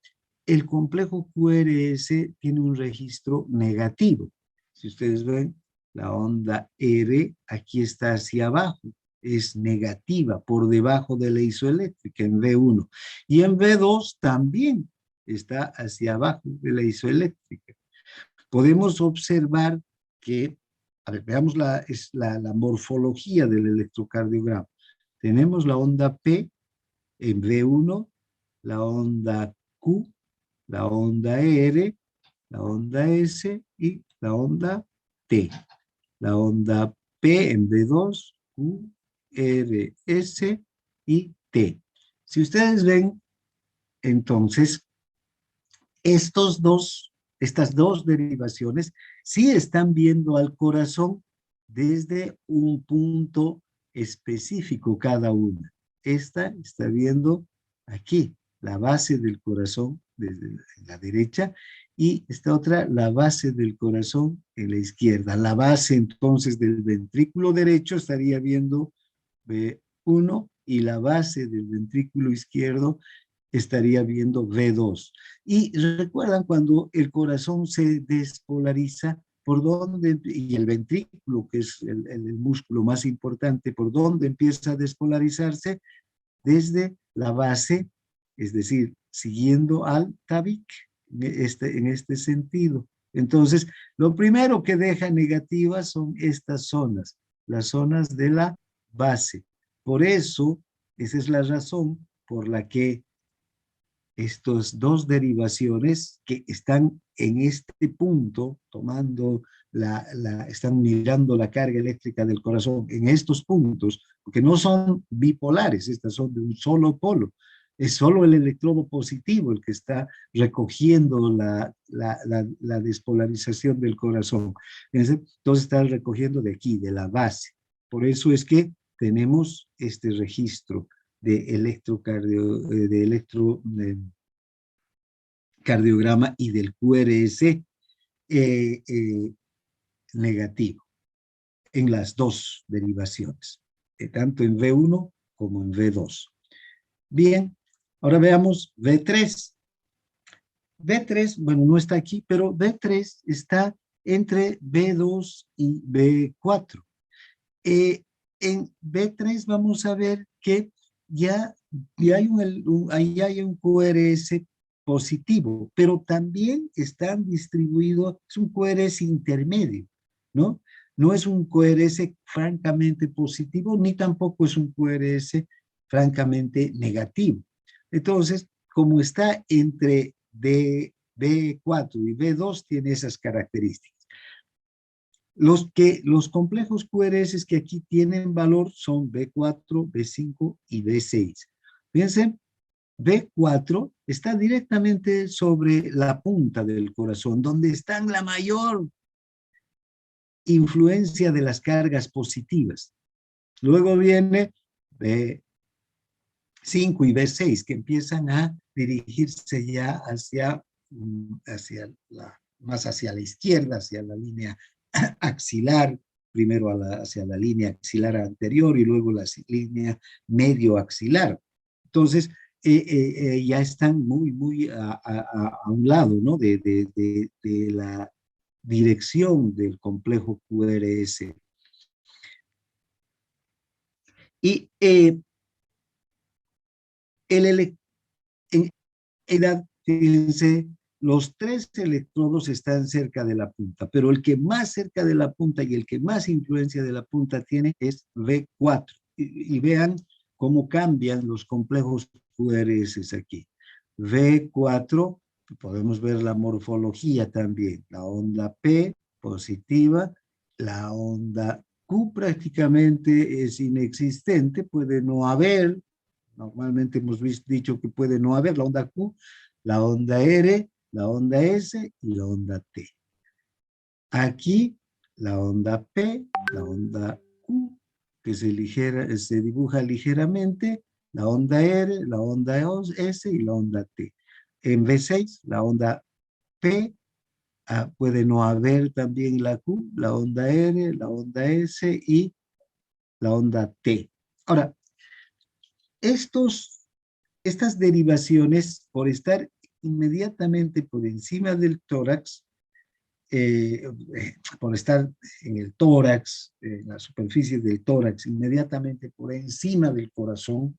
el complejo QRS tiene un registro negativo. Si ustedes ven, la onda R aquí está hacia abajo, es negativa, por debajo de la isoeléctrica en V1. Y en V2 también está hacia abajo de la isoeléctrica. Podemos observar que, a ver, veamos la morfología del electrocardiograma. Tenemos la onda P en V1, la onda Q, la onda R, la onda S y la onda T. La onda P en V2, Q, R, S y T. Si ustedes ven, entonces, estas dos derivaciones sí están viendo al corazón desde un punto específico cada una. Esta está viendo aquí, la base del corazón desde la derecha, y esta otra, la base del corazón en la izquierda. La base entonces del ventrículo derecho estaría viendo V1 y la base del ventrículo izquierdo estaría viendo V2. Y recuerdan cuando el corazón se despolariza, por dónde, y el ventrículo, que es el músculo más importante, por dónde empieza a despolarizarse, desde la base, es decir, siguiendo al tabique, en este sentido. Entonces, lo primero que deja negativas son estas zonas, las zonas de la base. Por eso, esa es la razón por la que estas dos derivaciones que están en este punto, tomando están mirando la carga eléctrica del corazón en estos puntos, porque no son bipolares, estas son de un solo polo, es solo el electrodo positivo el que está recogiendo la despolarización del corazón. Entonces está recogiendo de aquí, de la base. Por eso es que tenemos este registro de cardiograma y del QRS negativo en las dos derivaciones, tanto en V1 como en V2. Bien, ahora veamos V3. V3, bueno, no está aquí, pero V3 está entre V2 y V4. En B3 vamos a ver que ya ahí hay un QRS positivo, pero también están distribuidos, es un QRS intermedio, ¿no? No es un QRS francamente positivo, ni tampoco es un QRS francamente negativo. Entonces, como está entre B4 y B2, tiene esas características. Los complejos QRS que aquí tienen valor son B4, B5 y B6. Fíjense, B4 está directamente sobre la punta del corazón, donde está la mayor influencia de las cargas positivas. Luego viene B5 y B6, que empiezan a dirigirse ya más hacia la izquierda, hacia la línea axilar, primero hacia la línea axilar anterior y luego la línea medio axilar. Entonces, ya están muy a un lado, ¿no? de la dirección del complejo QRS. Y en edad, fíjense, los tres electrodos están cerca de la punta, pero el que más cerca de la punta y el que más influencia de la punta tiene es V4. Y vean cómo cambian los complejos QRS aquí. V4, podemos ver la morfología también. La onda P positiva, la onda Q prácticamente es inexistente, puede no haber. Normalmente hemos dicho que puede no haber la onda Q, la onda R, la onda S y la onda T. Aquí la onda P, la onda Q, que se dibuja ligeramente, la onda R, la onda S y la onda T. En V6, la onda P, puede no haber también la Q, la onda R, la onda S y la onda T. Ahora, estas derivaciones, por estar inmediatamente por encima del tórax, por estar en el tórax, en la superficie del tórax, inmediatamente por encima del corazón,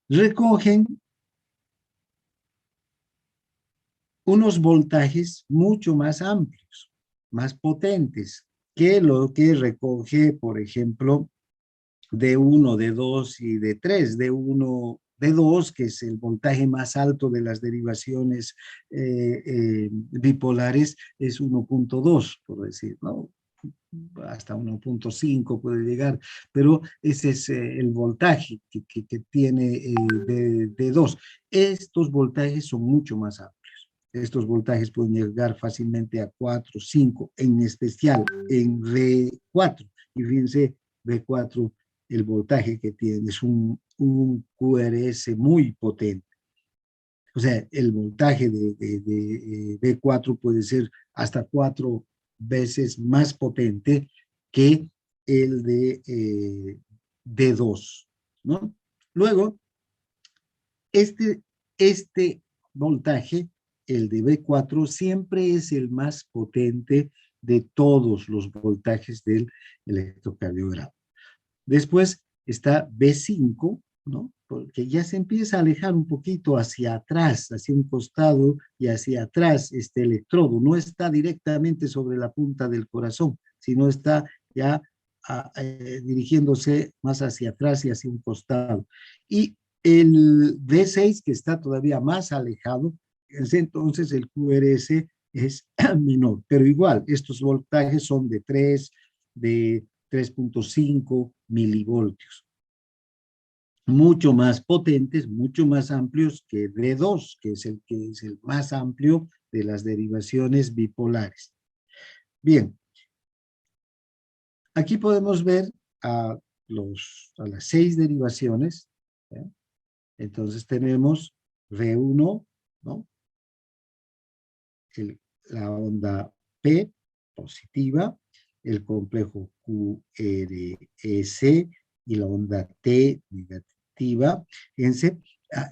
recogen unos voltajes mucho más amplios, más potentes, que lo que recoge, por ejemplo, D1, D2 y D3. D1, D2, que es el voltaje más alto de las derivaciones bipolares, es 1.2, por decir, ¿no? Hasta 1.5 puede llegar, pero ese es el voltaje que tiene D2. Estos voltajes son mucho más amplios. Estos voltajes pueden llegar fácilmente a 4, 5, en especial en V4. Y fíjense, V4, el voltaje que tiene es un QRS muy potente. O sea, el voltaje de V4 puede ser hasta 4 veces más potente que el de D2, ¿no? Luego, este voltaje, el de V4, siempre es el más potente de todos los voltajes del electrocardiograma. Después está V5, ¿no? Porque ya se empieza a alejar un poquito hacia atrás, hacia un costado y hacia atrás este electrodo. No está directamente sobre la punta del corazón, sino está ya dirigiéndose más hacia atrás y hacia un costado. Y el V6, que está todavía más alejado, entonces el QRS es menor. Pero igual, estos voltajes son de 3, de 3.5 milivoltios. Mucho más potentes, mucho más amplios que D2, que es el más amplio de las derivaciones bipolares. Bien, Aquí podemos ver a las 6 derivaciones, ¿ya? Entonces tenemos V1, ¿no? La onda P positiva, el complejo QRS y la onda T negativa. Fíjense,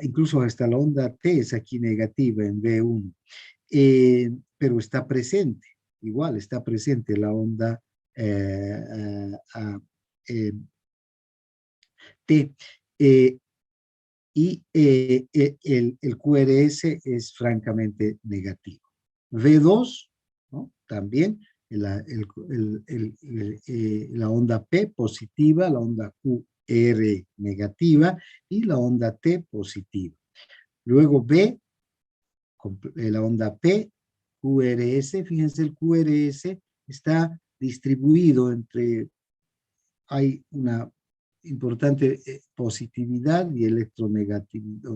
incluso hasta la onda T es aquí negativa en V1, pero está presente, igual está presente la onda T. El QRS es francamente negativo. V2, ¿no? También la onda P positiva, la onda QR negativa y la onda T positiva. Luego B, la onda P, QRS, fíjense el QRS está distribuido entre, hay una importante positividad y electronegatividad,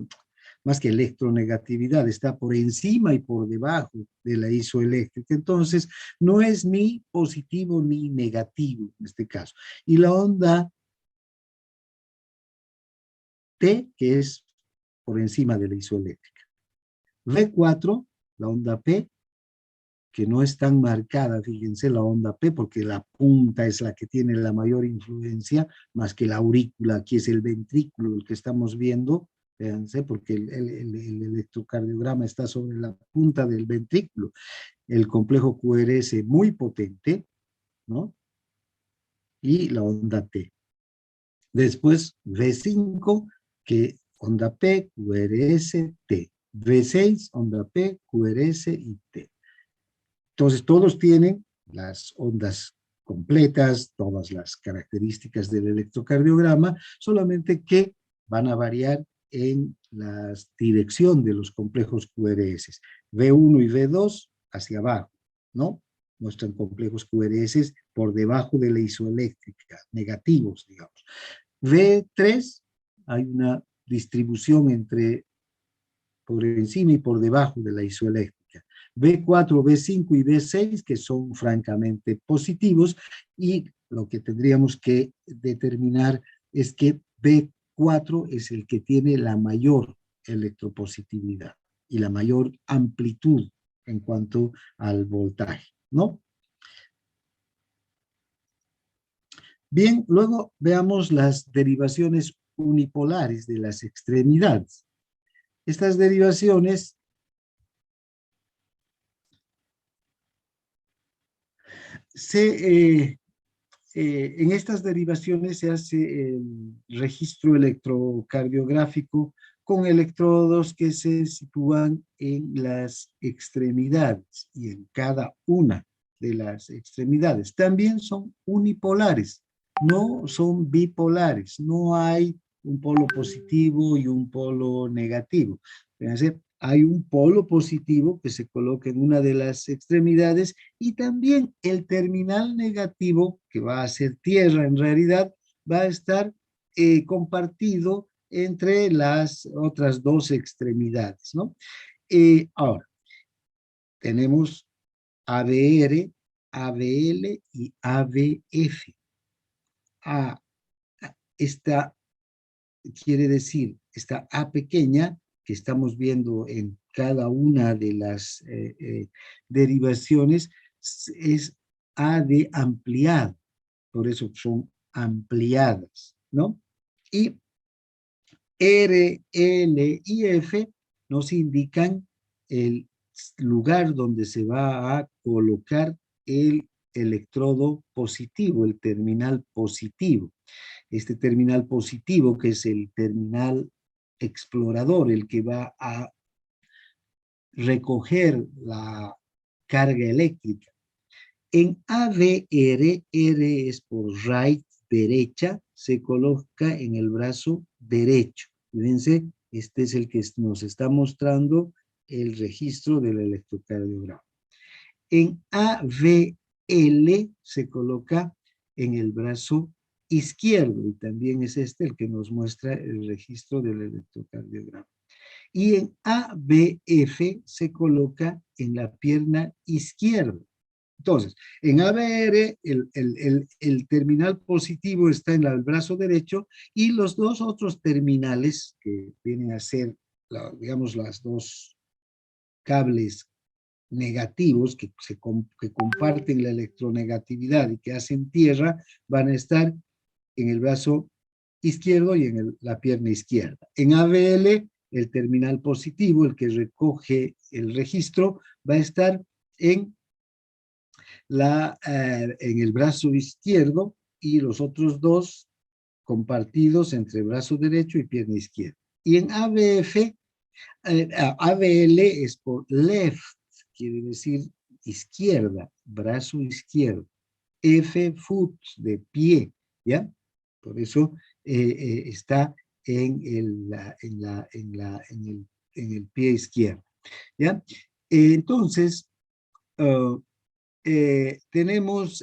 más que electronegatividad, está por encima y por debajo de la isoeléctrica. Entonces, no es ni positivo ni negativo en este caso. Y la onda T, que es por encima de la isoeléctrica. V4, la onda P, que no es tan marcada, fíjense, la onda P, porque la punta es la que tiene la mayor influencia, más que la aurícula, aquí es el ventrículo el que estamos viendo, fíjense, porque el electrocardiograma está sobre la punta del ventrículo. El complejo QRS muy potente, ¿no? Y la onda T. Después V5, que onda P, QRS, T. V6, onda P, QRS y T. Entonces, todos tienen las ondas completas, todas las características del electrocardiograma, solamente que van a variar en la dirección de los complejos QRS. V1 y V2 hacia abajo, ¿no? Muestran complejos QRS por debajo de la isoeléctrica, negativos, digamos. V3, hay una distribución entre por encima y por debajo de la isoeléctrica. B4, B5 y B6, que son francamente positivos, y lo que tendríamos que determinar es que B4 es el que tiene la mayor electropositividad y la mayor amplitud en cuanto al voltaje, ¿no? Bien, luego veamos las derivaciones unipolares de las extremidades. Estas derivaciones en estas derivaciones se hace el registro electrocardiográfico con electrodos que se sitúan en las extremidades y en cada una de las extremidades. También son unipolares, no son bipolares, no hay un polo positivo y un polo negativo. Fíjense, hay un polo positivo que se coloca en una de las extremidades y también el terminal negativo, que va a ser tierra en realidad, va a estar compartido entre las otras dos extremidades, ¿no? Ahora, tenemos ABR, ABL y ABF. Esta quiere decir, esta A pequeña que estamos viendo en cada una de las derivaciones es A de ampliado, por eso son ampliadas, ¿no? Y R, L y F nos indican el lugar donde se va a colocar el electrodo positivo, el terminal positivo. Este terminal positivo, que es el terminal explorador, el que va a recoger la carga eléctrica. En ABR, R es por right, derecha, se coloca en el brazo derecho. Fíjense, este es el que nos está mostrando el registro del electrocardiograma. En AVL se coloca en el brazo izquierdo, y también es este el que nos muestra el registro del electrocardiograma. Y en ABF se coloca en la pierna izquierda, Entonces, en ABR, el terminal positivo está en el brazo derecho y los dos otros terminales que vienen a ser, digamos, las dos cables negativos que comparten la electronegatividad y que hacen tierra, van a estar en el brazo izquierdo y en la pierna izquierda. En ABL, el terminal positivo, el que recoge el registro, va a estar en el brazo izquierdo y los otros dos compartidos entre brazo derecho y pierna izquierda. Y en ABF, ABL es por left, quiere decir izquierda, brazo izquierdo. F, foot, de pie, ¿ya? Por eso está en el pie izquierdo, ¿ya? Entonces, tenemos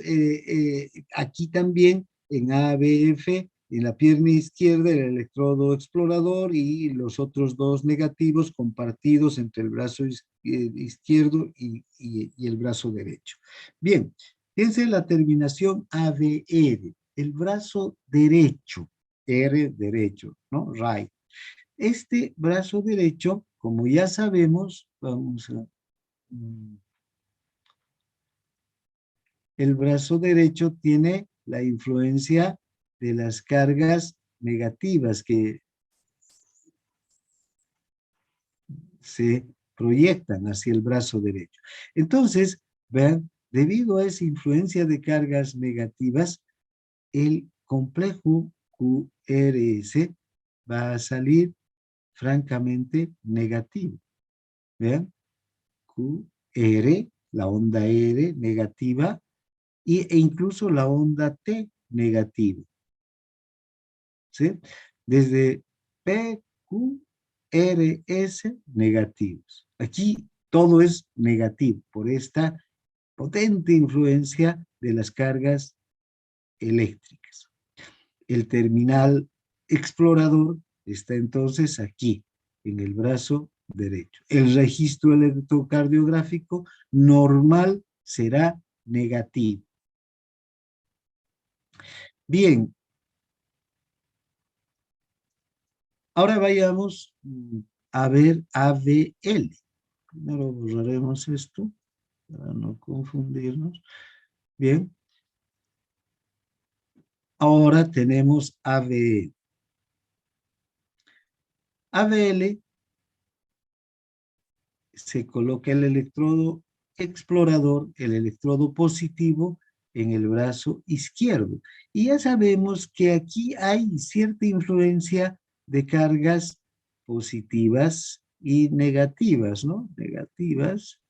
aquí también en ABF, en la pierna izquierda, el electrodo explorador y los otros dos negativos compartidos entre el brazo izquierdo y el brazo derecho. Bien, fíjense la terminación ABR, el brazo derecho, R derecho, ¿no? Right. Este brazo derecho, como ya sabemos, vamos a... el brazo derecho tiene la influencia de las cargas negativas que se proyectan hacia el brazo derecho. Entonces, vean, debido a esa influencia de cargas negativas, el complejo QRS va a salir francamente negativo. Vean, QR, la onda R negativa, e incluso la onda T negativa. ¿Sí? Desde P, Q, R, S negativos. Aquí todo es negativo por esta potente influencia de las cargas eléctricas. El terminal explorador está entonces aquí, en el brazo derecho. El registro electrocardiográfico normal será negativo. Bien, ahora vayamos a ver ABL. Primero borraremos esto para no confundirnos. Bien. Ahora tenemos ABL. ABL se coloca el electrodo explorador, el electrodo positivo, en el brazo izquierdo. Y ya sabemos que aquí hay cierta influencia de cargas positivas y negativas, ¿no? Negativas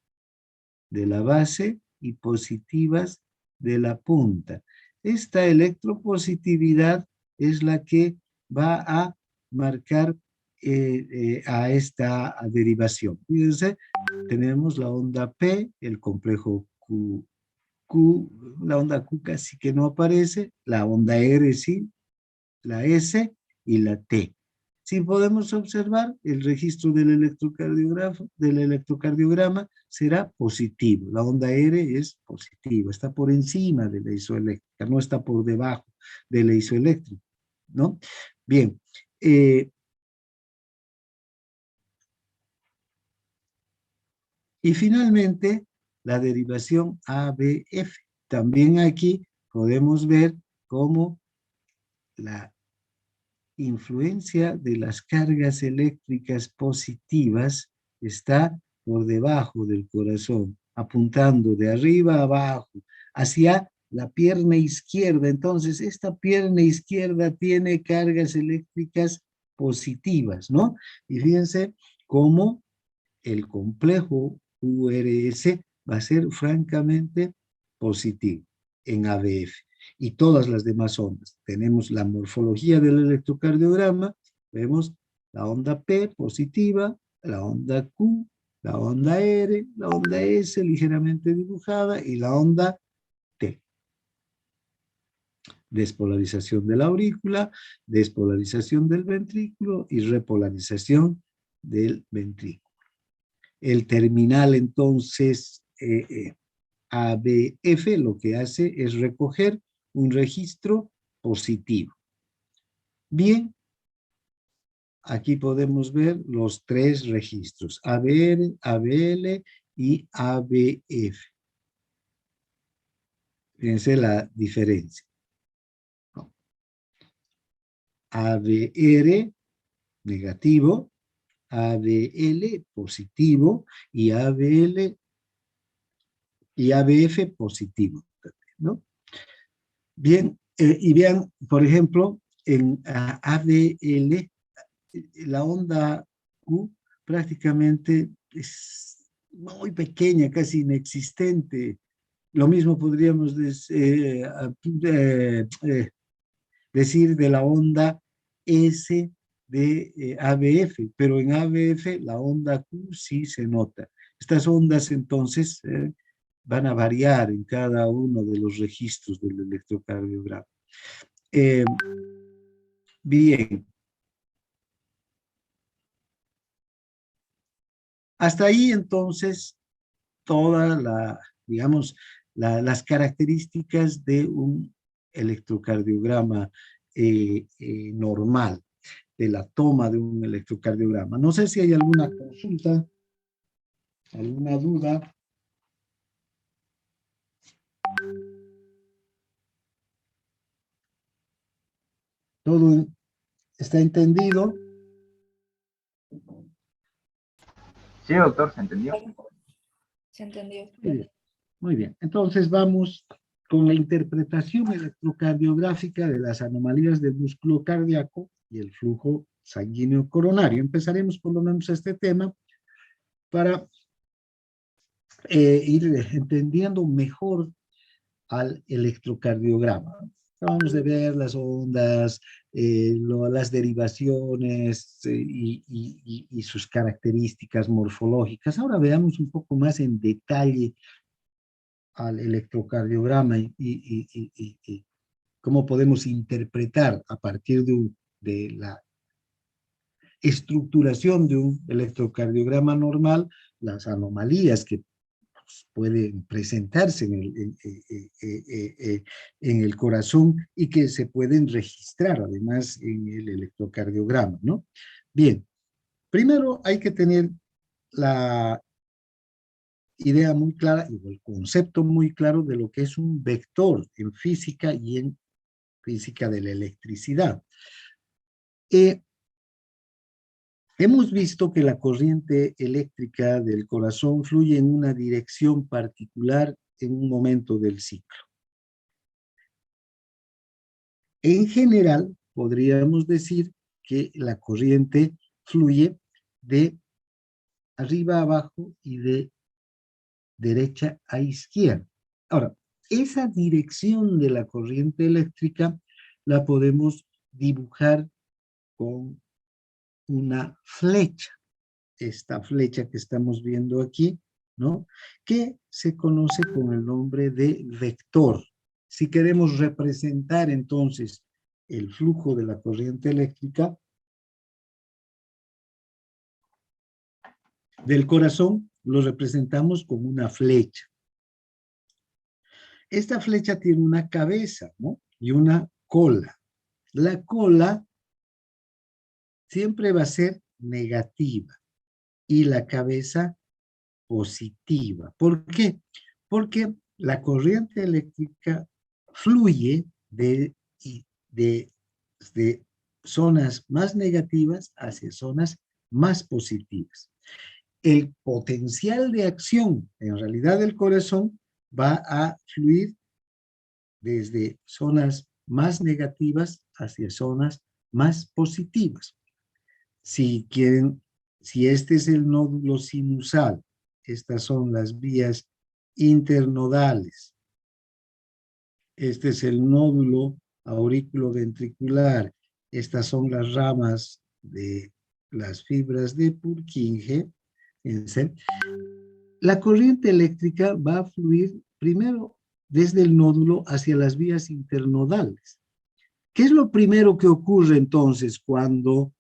de la base y positivas de la punta. Esta electropositividad es la que va a marcar a esta derivación. Fíjense, tenemos la onda P, el complejo Q, la onda Q casi que no aparece, la onda R sí, la S y la T. Si podemos observar, el registro del electrocardiograma será positivo. La onda R es positiva, está por encima de la isoeléctrica, no está por debajo de la isoeléctrica, ¿no? Bien. Y finalmente, la derivación ABF. También aquí podemos ver cómo la influencia de las cargas eléctricas positivas está por debajo del corazón, apuntando de arriba a abajo, hacia la pierna izquierda. Entonces, esta pierna izquierda tiene cargas eléctricas positivas, ¿no? Y fíjense cómo el complejo QRS va a ser francamente positivo en ABF. Y todas las demás ondas. Tenemos la morfología del electrocardiograma, vemos la onda P positiva, la onda Q, la onda R, la onda S ligeramente dibujada y la onda T. Despolarización de la aurícula, despolarización del ventrículo y repolarización del ventrículo. El terminal entonces ABF lo que hace es recoger un registro positivo. Bien, aquí podemos ver los tres registros, ABL, ABL y ABF. Fíjense la diferencia. ABR negativo, ABL positivo y ABL y ABF positivo, ¿no? Bien, y vean, por ejemplo, en ABL, la onda Q prácticamente es muy pequeña, casi inexistente. Lo mismo podríamos decir de la onda S de ABF, pero en ABF la onda Q sí se nota. Estas ondas entonces van a variar en cada uno de los registros del electrocardiograma. Bien. Hasta ahí entonces toda digamos, las características de un electrocardiograma normal, de la toma de un electrocardiograma. No sé si hay alguna consulta, alguna duda. ¿Todo está entendido? Sí, doctor, ¿se entendió? Se entendió. Muy bien, muy bien. Entonces vamos con la interpretación electrocardiográfica de las anomalías del músculo cardíaco y el flujo sanguíneo coronario. Empezaremos por lo menos este tema para ir entendiendo mejor al electrocardiograma. Acabamos de ver las ondas, las derivaciones y sus características morfológicas. Ahora veamos un poco más en detalle al electrocardiograma y cómo podemos interpretar a partir de la estructuración de un electrocardiograma normal las anomalías que pueden presentarse en el corazón y que se pueden registrar además en el electrocardiograma, ¿no? Bien, primero hay que tener la idea muy clara, y el concepto muy claro de lo que es un vector en física y en física de la electricidad. Hemos visto que la corriente eléctrica del corazón fluye en una dirección particular en un momento del ciclo. En general, podríamos decir que la corriente fluye de arriba a abajo y de derecha a izquierda. Ahora, esa dirección de la corriente eléctrica la podemos dibujar con una flecha. Esta flecha que estamos viendo aquí, ¿no? Que se conoce con el nombre de vector. Si queremos representar entonces el flujo de la corriente eléctrica del corazón, lo representamos con una flecha. Esta flecha tiene una cabeza, ¿no? Y una cola. La cola siempre va a ser negativa y la cabeza positiva. ¿Por qué? Porque la corriente eléctrica fluye de zonas más negativas hacia zonas más positivas. El potencial de acción, en realidad del corazón, va a fluir desde zonas más negativas hacia zonas más positivas. Si quieren, si este es el nódulo sinusal, estas son las vías internodales. Este es el nódulo auriculoventricular. Estas son las ramas de las fibras de Purkinje. Fíjense. La corriente eléctrica va a fluir primero desde el nódulo hacia las vías internodales. ¿Qué es lo primero que ocurre entonces cuando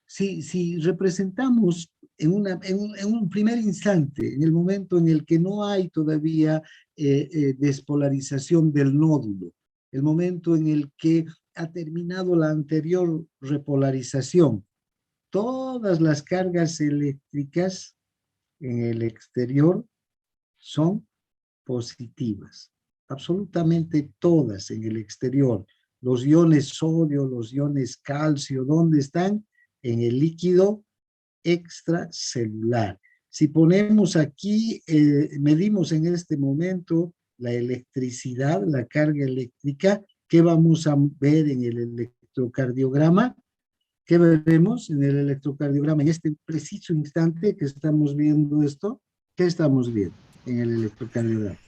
si representamos en un primer instante, en el momento en el que no hay todavía despolarización del nódulo, el momento en el que ha terminado la anterior repolarización, todas las cargas eléctricas en el exterior son positivas, absolutamente todas en el exterior. Los iones sodio, los iones calcio, ¿dónde están? En el líquido extracelular. Si ponemos aquí, medimos en este momento la electricidad, la carga eléctrica, ¿qué vamos a ver en el electrocardiograma? ¿Qué veremos en el electrocardiograma? En este preciso instante que estamos viendo esto, ¿qué estamos viendo en el electrocardiograma?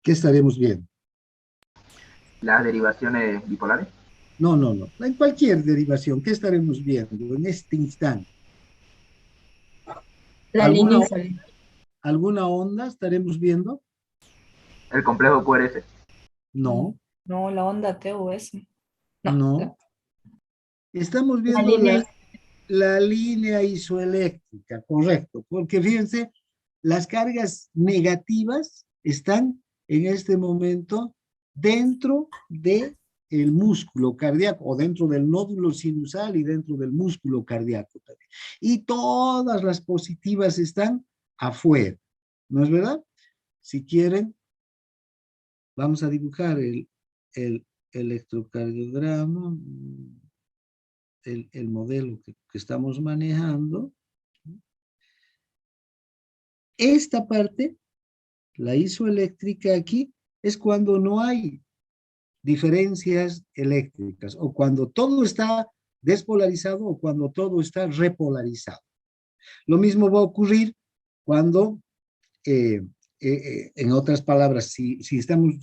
¿Qué estaremos viendo? Las derivaciones bipolares. No, no, no. En cualquier derivación, ¿qué estaremos viendo en este instante? La ¿Alguna, línea sale. ¿Alguna onda estaremos viendo? El complejo QRS. No, No, la onda TUS. No, no. Estamos la viendo línea. la línea isoeléctrica, correcto, porque fíjense, las cargas negativas están en este momento dentro de el músculo cardíaco o dentro del nódulo sinusal y dentro del músculo cardíaco también. Y todas las positivas están afuera, ¿no es verdad? Si quieren, vamos a dibujar el electrocardiograma, el modelo que estamos manejando. Esta parte, la isoeléctrica aquí, es cuando no hay diferencias eléctricas, o cuando todo está despolarizado o cuando todo está repolarizado. Lo mismo va a ocurrir cuando, en otras palabras, si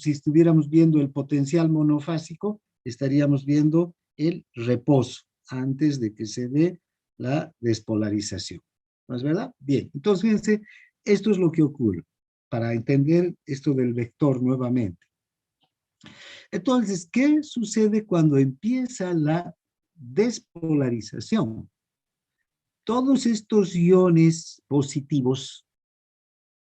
estuviéramos viendo el potencial monofásico, estaríamos viendo el reposo antes de que se dé la despolarización. ¿No es verdad? Bien, entonces fíjense, esto es lo que ocurre para entender esto del vector nuevamente. Entonces, ¿qué sucede cuando empieza la despolarización? Todos estos iones positivos,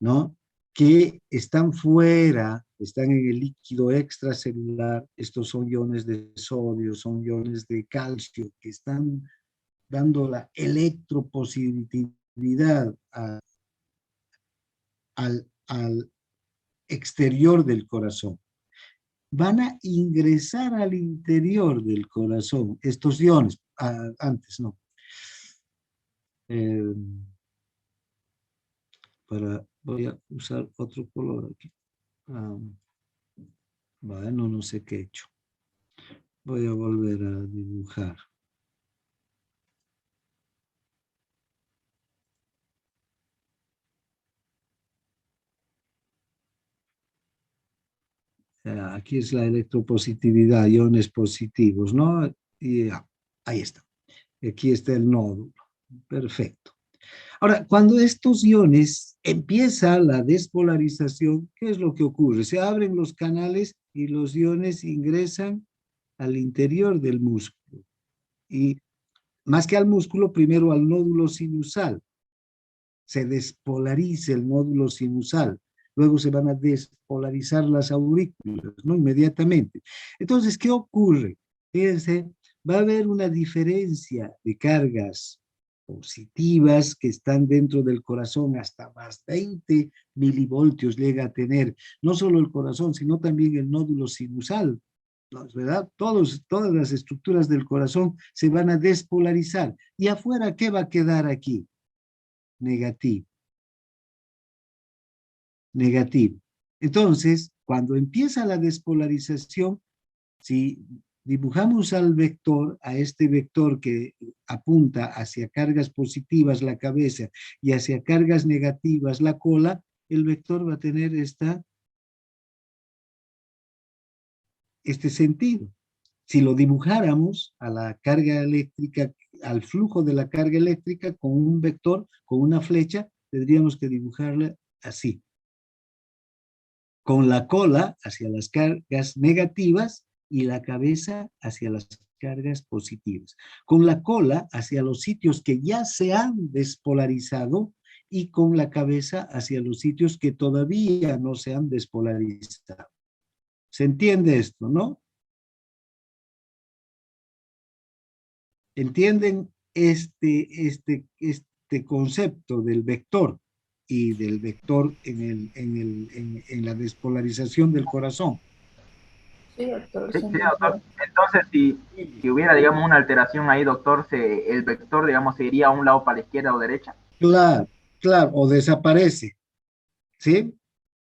¿no?, que están fuera, están en el líquido extracelular, estos son iones de sodio, son iones de calcio, que están dando la electropositividad al exterior del corazón. Van a ingresar al interior del corazón, estos iones, antes no. Voy a usar otro color aquí. Bueno, no sé qué he hecho. Voy a volver a dibujar. Aquí es la electropositividad, iones positivos, ¿no? Y ahí está. Aquí está el nódulo. Perfecto. Ahora, cuando estos iones empieza la despolarización, ¿qué es lo que ocurre? Se abren los canales y los iones ingresan al interior del músculo. Y más que al músculo, primero al nódulo sinusal. Se despolariza el nódulo sinusal. Luego se van a despolarizar las aurículas, ¿no? Inmediatamente. Entonces, ¿qué ocurre? Fíjense, va a haber una diferencia de cargas positivas que están dentro del corazón, hasta más 20 milivoltios llega a tener, no solo el corazón, sino también el nódulo sinusal, ¿no es verdad? Todas las estructuras del corazón se van a despolarizar. ¿Y afuera qué va a quedar aquí? Negativo. Negativo. Entonces, cuando empieza la despolarización, si dibujamos al vector, a este vector que apunta hacia cargas positivas la cabeza y hacia cargas negativas la cola, el vector va a tener este sentido. Si lo dibujáramos a la carga eléctrica, al flujo de la carga eléctrica con un vector, con una flecha, tendríamos que dibujarla así, con la cola hacia las cargas negativas y la cabeza hacia las cargas positivas, con la cola hacia los sitios que ya se han despolarizado y con la cabeza hacia los sitios que todavía no se han despolarizado. ¿Se entiende esto, no? ¿Entienden este concepto del vector y del vector en la despolarización del corazón? Sí, doctor, Sí, sí sí, doctor. entiendo. Entonces, si hubiera, digamos, una alteración ahí, doctor, el vector, digamos, se iría a un lado para la izquierda o derecha. Claro, claro, o desaparece, ¿sí?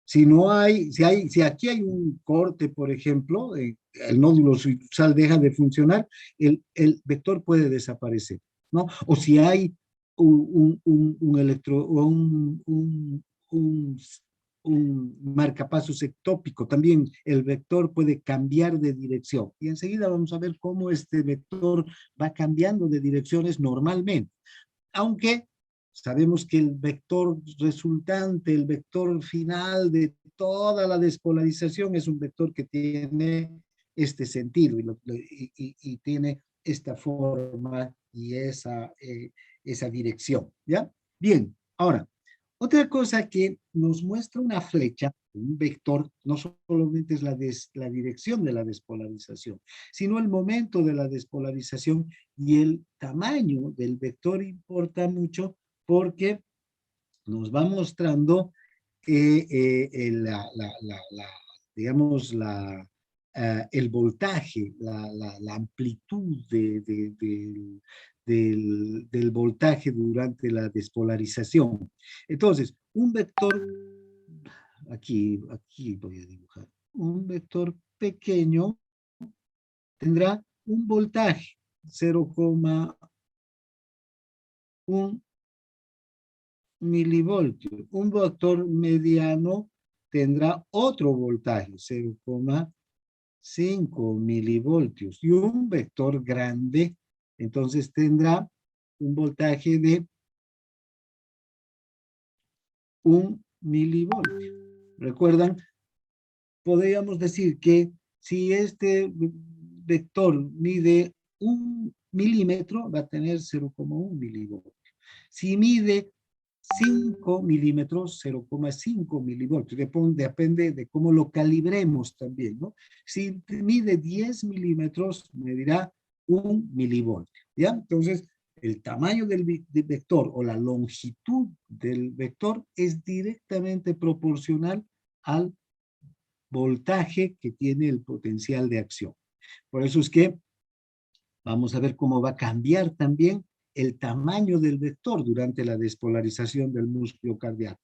Si aquí hay un corte, por ejemplo, el nódulo sinusal deja de funcionar, el vector puede desaparecer, ¿no? O si hay un electro, o un marcapasos ectópico, también el vector puede cambiar de dirección. Y enseguida vamos a ver cómo este vector va cambiando de direcciones normalmente. Aunque sabemos que el vector resultante, el vector final de toda la despolarización es un vector que tiene este sentido y tiene esta forma y esa dirección, ¿ya? Bien, ahora, otra cosa que nos muestra una flecha, un vector, no solamente es la dirección de la despolarización, sino el momento de la despolarización, y el tamaño del vector importa mucho porque nos va mostrando digamos, el voltaje, la amplitud del voltaje durante la despolarización. Entonces, un vector, aquí voy a dibujar, un vector pequeño tendrá un voltaje 0,1 milivoltios. Un vector mediano tendrá otro voltaje, 0,5 milivoltios. Y un vector grande, entonces tendrá un voltaje de 1 milivoltio. ¿Recuerdan? Podríamos decir que si este vector mide 1 milímetro, va a tener 0,1 milivoltio. Si mide 5 milímetros, 0,5 milivoltios, depende de cómo lo calibremos también, ¿no? Si mide 10 milímetros, medirá 1 milivoltio, ¿ya? Entonces, el tamaño del vector o la longitud del vector es directamente proporcional al voltaje que tiene el potencial de acción. Por eso es que vamos a ver cómo va a cambiar también el tamaño del vector durante la despolarización del músculo cardíaco.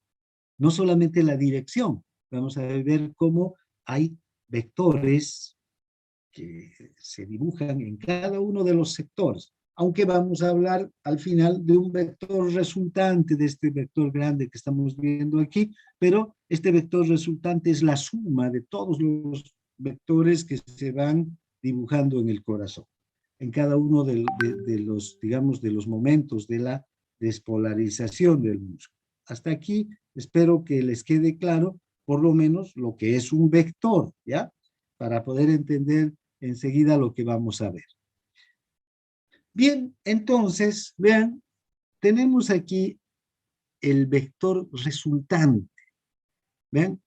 No solamente la dirección, vamos a ver cómo hay vectores que se dibujan en cada uno de los sectores, aunque vamos a hablar al final de un vector resultante de este vector grande que estamos viendo aquí, pero este vector resultante es la suma de todos los vectores que se van dibujando en el corazón, en cada uno de los, digamos, de los momentos de la despolarización del músculo. Hasta aquí espero que les quede claro por lo menos lo que es un vector, ¿ya? Para poder entender enseguida lo que vamos a ver. Bien, entonces, vean, tenemos aquí el vector resultante. Vean,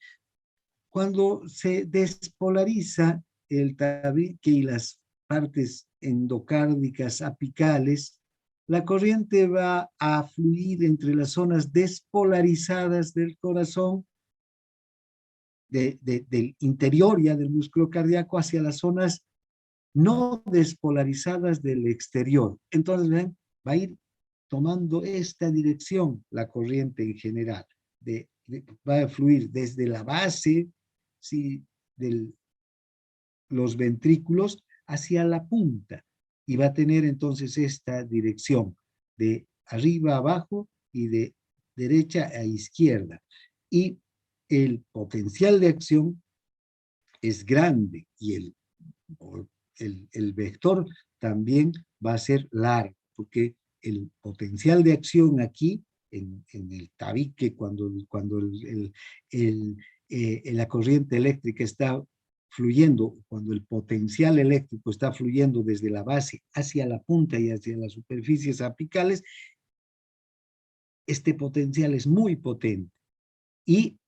cuando se despolariza el tabique y las partes endocárdicas apicales, la corriente va a fluir entre las zonas despolarizadas del corazón, del interior ya del músculo cardíaco, hacia las zonas no despolarizadas del exterior. Entonces, ven, va a ir tomando esta dirección la corriente en general. Va a fluir desde la base, ¿sí?, de los ventrículos hacia la punta, y va a tener entonces esta dirección de arriba a abajo y de derecha a izquierda. Y el potencial de acción es grande y el vector también va a ser largo, porque el potencial de acción aquí, en el tabique, cuando la corriente eléctrica está fluyendo, cuando el potencial eléctrico está fluyendo desde la base hacia la punta y hacia las superficies apicales, este potencial es muy potente y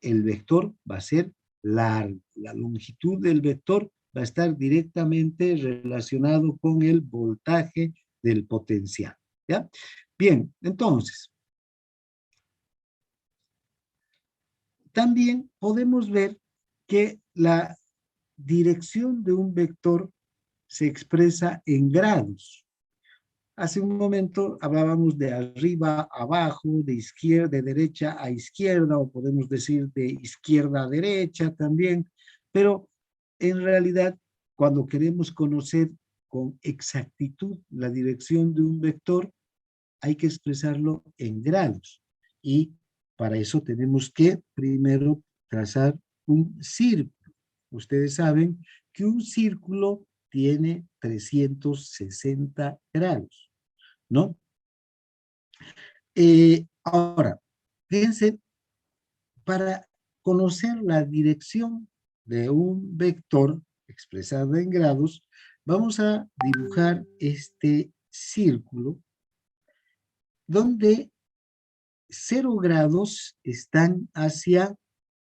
el vector va a ser largo. La longitud del vector va a estar directamente relacionado con el voltaje del potencial. ¿Ya? Bien, entonces, también podemos ver que la dirección de un vector se expresa en grados. Hace un momento hablábamos de arriba a abajo, de izquierda, de derecha a izquierda, o podemos decir de izquierda a derecha también, pero en realidad cuando queremos conocer con exactitud la dirección de un vector, hay que expresarlo en grados. Y para eso tenemos que primero trazar un círculo. Ustedes saben que un círculo tiene 360 grados, ¿no? Ahora, fíjense, para conocer la dirección de un vector expresado en grados, vamos a dibujar este círculo donde 0 grados están hacia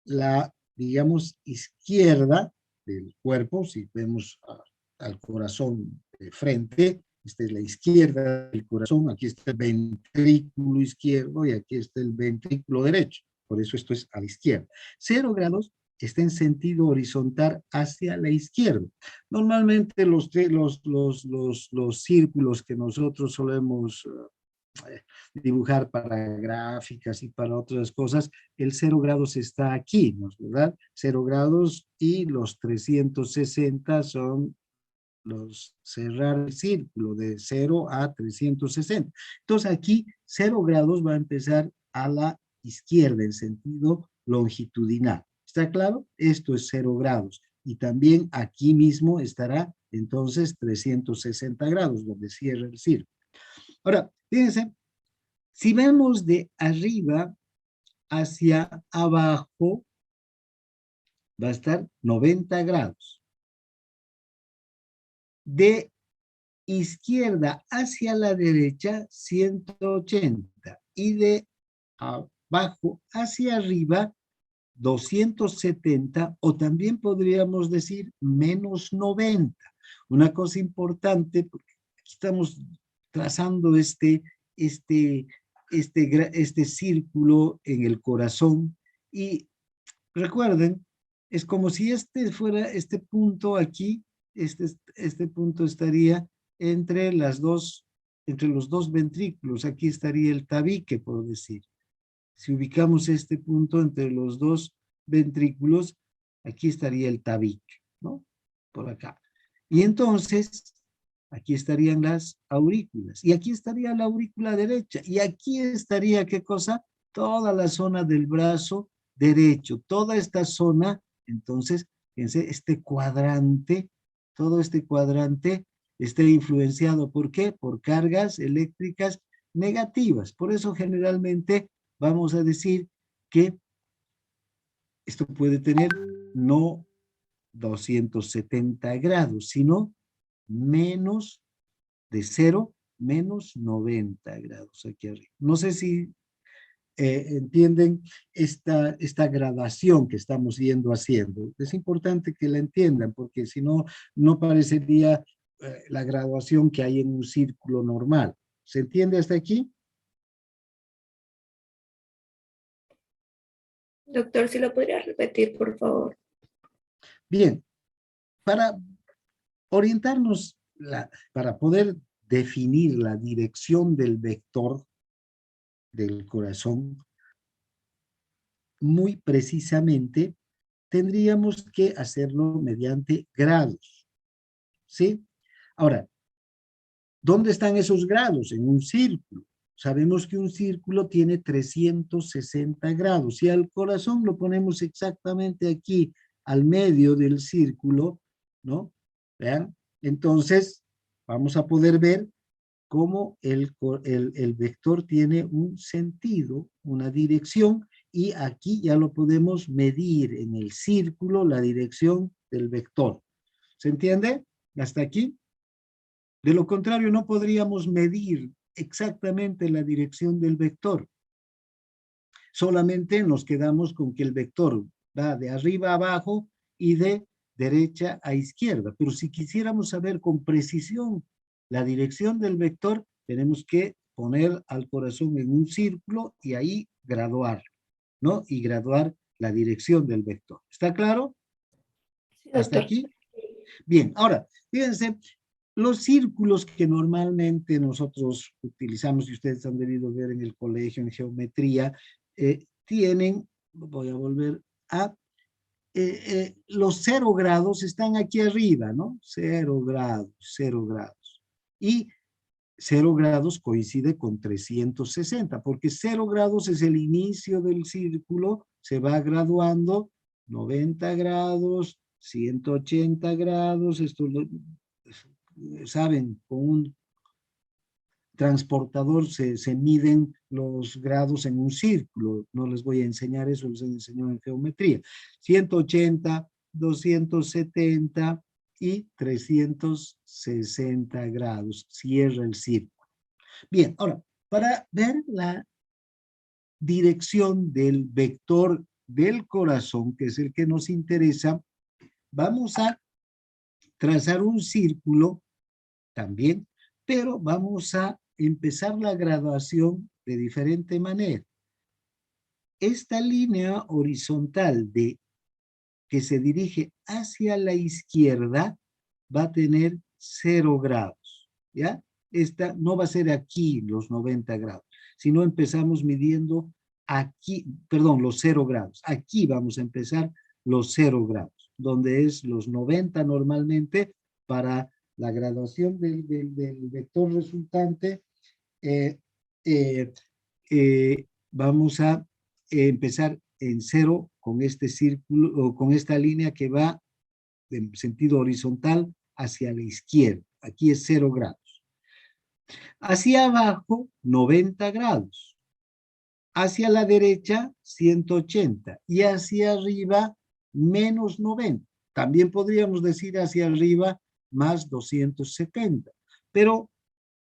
la, digamos, izquierda del cuerpo. Si vemos al corazón de frente, esta es la izquierda del corazón, aquí está el ventrículo izquierdo y aquí está el ventrículo derecho. Por eso esto es a la izquierda. 0 grados está en sentido horizontal hacia la izquierda. Normalmente los círculos que nosotros solemos dibujar para gráficas y para otras cosas, el 0 grados está aquí, ¿no es verdad? 0 grados y los 360 son los cerrar el círculo de 0 a 360. Entonces aquí 0 grados va a empezar a la izquierda en sentido longitudinal. ¿Está claro? Esto es 0 grados. Y también aquí mismo estará entonces 360 grados, donde cierra el círculo. Ahora, fíjense, si vemos de arriba hacia abajo, va a estar 90 grados. De izquierda hacia la derecha, 180. Y de abajo hacia arriba, 270, o también podríamos decir menos 90. Una cosa importante, porque aquí estamos trazando este círculo en el corazón, y recuerden, es como si este fuera este punto aquí, este punto estaría entre los dos ventrículos, aquí estaría el tabique, por decir. Si ubicamos este punto entre los dos ventrículos, aquí estaría el tabique, ¿no? Por acá. Y entonces, aquí estarían las aurículas. Y aquí estaría la aurícula derecha. Y aquí estaría, ¿qué cosa? Toda la zona del brazo derecho. Toda esta zona, entonces, fíjense, todo este cuadrante está influenciado. ¿Por qué? Por cargas eléctricas negativas. Por eso generalmente vamos a decir que esto puede tener no 270 grados, sino menos de 0, menos 90 grados aquí arriba. No sé si entienden esta gradación que estamos yendo haciendo. Es importante que la entiendan, porque si no, no parecería la graduación que hay en un círculo normal. ¿Se entiende hasta aquí? Doctor, ¿si lo podría repetir, por favor? Bien, para orientarnos, para poder definir la dirección del vector del corazón, muy precisamente tendríamos que hacerlo mediante grados, ¿sí? Ahora, ¿dónde están esos grados? En un círculo. Sabemos que un círculo tiene 360 grados. Si al corazón lo ponemos exactamente aquí, al medio del círculo, ¿no? ¿Vean? Entonces, vamos a poder ver cómo el vector tiene un sentido, una dirección, y aquí ya lo podemos medir en el círculo, la dirección del vector. ¿Se entiende? ¿Hasta aquí? De lo contrario, no podríamos medir exactamente la dirección del vector. Solamente nos quedamos con que el vector va de arriba a abajo y de derecha a izquierda. Pero si quisiéramos saber con precisión la dirección del vector, tenemos que poner al corazón en un círculo y ahí graduar, ¿no? Y graduar la dirección del vector. ¿Está claro? Sí, ¿Hasta doctor. aquí? Bien, ahora, fíjense, los círculos que normalmente nosotros utilizamos, y ustedes han debido ver en el colegio, en geometría, tienen, voy a volver a, los 0 grados están aquí arriba, ¿no? 0 grados, 0 grados. Y 0 grados coincide con 360, porque 0 grados es el inicio del círculo, se va graduando 90 grados, 180 grados, esto lo, saben, con un transportador se miden los grados en un círculo, no les voy a enseñar eso, les enseño en geometría, 180, 270 y 360 grados, cierra el círculo. Bien, ahora, para ver la dirección del vector del corazón, que es el que nos interesa, vamos a trazar un círculo también, pero vamos a empezar la graduación de diferente manera. Esta línea horizontal que se dirige hacia la izquierda va a tener 0 grados, ¿ya? Esta no va a ser aquí los 90 grados, sino empezamos midiendo aquí, perdón, los 0 grados. Aquí vamos a empezar los 0 grados, donde es los 90 normalmente para la graduación del vector resultante. Vamos a empezar en 0 con este círculo, o con esta línea que va en sentido horizontal hacia la izquierda. Aquí es 0 grados. Hacia abajo, 90 grados. Hacia la derecha, 180. Y hacia arriba, menos 90. También podríamos decir hacia arriba, más 270. Pero,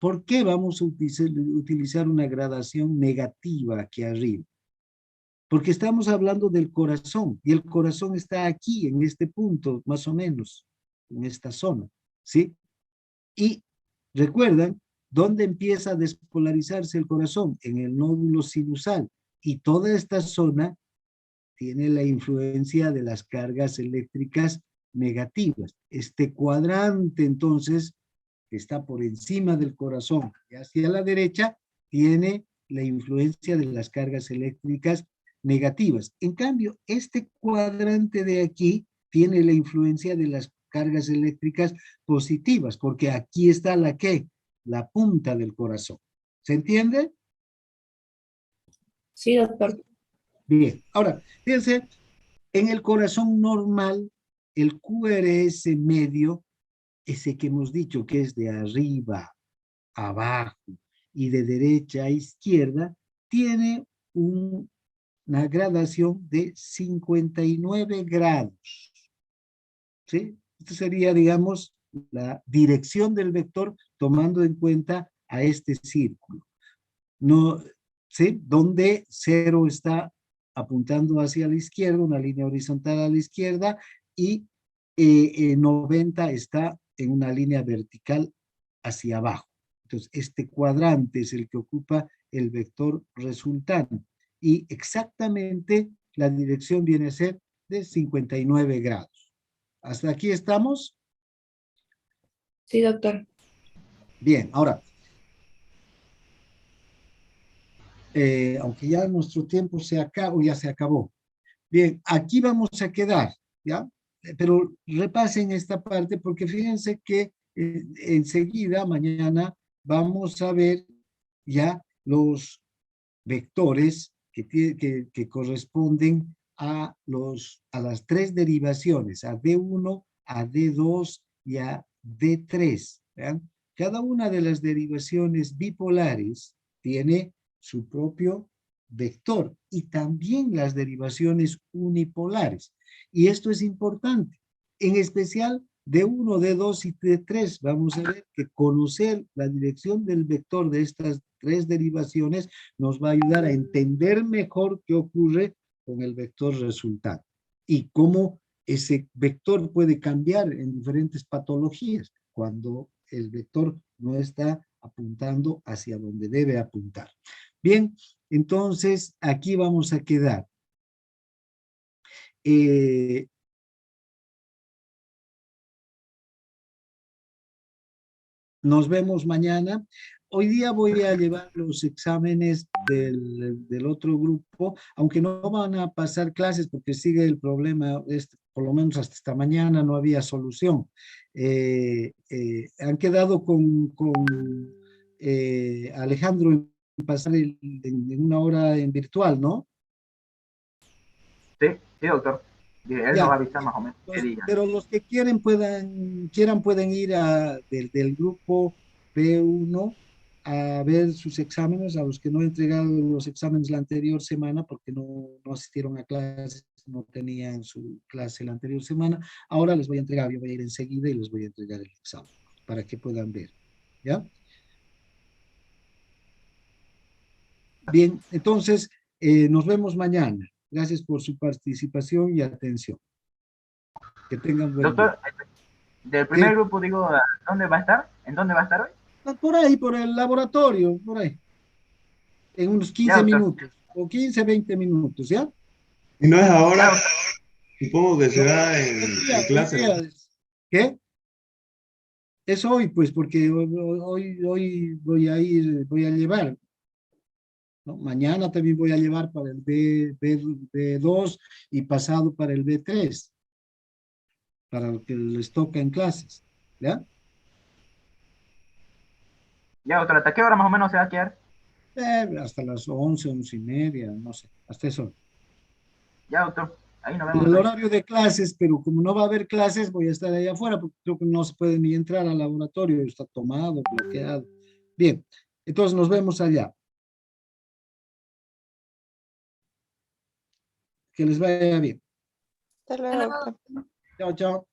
¿por qué vamos a utilizar una gradación negativa aquí arriba? Porque estamos hablando del corazón, y el corazón está aquí, en este punto, más o menos, en esta zona, ¿sí? Y recuerdan, ¿dónde empieza a despolarizarse el corazón? En el nódulo sinusal, y toda esta zona tiene la influencia de las cargas eléctricas negativas. Este cuadrante, entonces, que está por encima del corazón y hacia la derecha, tiene la influencia de las cargas eléctricas negativas. En cambio, este cuadrante de aquí tiene la influencia de las cargas eléctricas positivas, porque aquí está la ¿qué? La punta del corazón. ¿Se entiende? Sí, doctor. Bien, ahora, fíjense, en el corazón normal, el QRS medio, ese que hemos dicho que es de arriba a abajo y de derecha a izquierda, tiene una gradación de 59 grados. ¿Sí? Esto sería, digamos, la dirección del vector tomando en cuenta a este círculo. No, ¿sí? Donde 0 está apuntando hacia la izquierda, una línea horizontal a la izquierda, y 90 está en una línea vertical hacia abajo. Entonces, este cuadrante es el que ocupa el vector resultante. Y exactamente la dirección viene a ser de 59 grados. ¿Hasta aquí estamos? Sí, doctor. Bien, ahora, aunque ya nuestro tiempo se acabó, ya se acabó. Bien, aquí vamos a quedar, ¿ya? Pero repasen esta parte porque fíjense que enseguida, mañana, vamos a ver ya los vectores que corresponden a las 3 derivaciones, a D1, a D2 y a D3. ¿Vean? Cada una de las derivaciones bipolares tiene su propio vector y también las derivaciones unipolares. Y esto es importante, en especial de 1, de 2 y de 3. Vamos a ver que conocer la dirección del vector de estas 3 derivaciones nos va a ayudar a entender mejor qué ocurre con el vector resultante y cómo ese vector puede cambiar en diferentes patologías cuando el vector no está apuntando hacia donde debe apuntar. Bien, entonces aquí vamos a quedar. Nos vemos mañana. Hoy día voy a llevar los exámenes del otro grupo, aunque no van a pasar clases porque sigue el problema, por lo menos hasta esta mañana no había solución. Han quedado con Alejandro en pasar en una hora en virtual, ¿no? Sí, sí, doctor. Él nos va a avisar más o menos qué día. Pero los que quieran pueden ir del grupo P1 a ver sus exámenes, a los que no entregaron los exámenes la anterior semana porque no asistieron a clases, no tenían su clase la anterior semana. Ahora les voy a entregar, yo voy a ir enseguida y les voy a entregar el examen para que puedan ver. ¿Ya? Bien, entonces nos vemos mañana. Gracias por su participación y atención. Que tengan buen día. Doctor, del primer grupo, digo, ¿dónde va a estar? ¿En dónde va a estar hoy? Por ahí, por el laboratorio, por ahí. En unos 15 minutos, o 15, 20 minutos, ¿ya? Y no es ahora, supongo que será en clase. ¿Qué? Es hoy, pues, porque hoy voy a ir, voy a llevar, ¿no? Mañana también voy a llevar para el B2 y pasado para el B3, para lo que les toca en clases, ¿ya? Ya, doctor, ¿hasta qué hora más o menos se va a quedar? Hasta las 11, 11:30, no sé, hasta eso. Ya, doctor, ahí nos En vemos. el horario de clases, pero como no va a haber clases, voy a estar ahí afuera, porque creo que no se puede ni entrar al laboratorio, está tomado, bloqueado. Bien, entonces nos vemos allá. Que les vaya bien. Hasta luego, doctor. Chao, chao.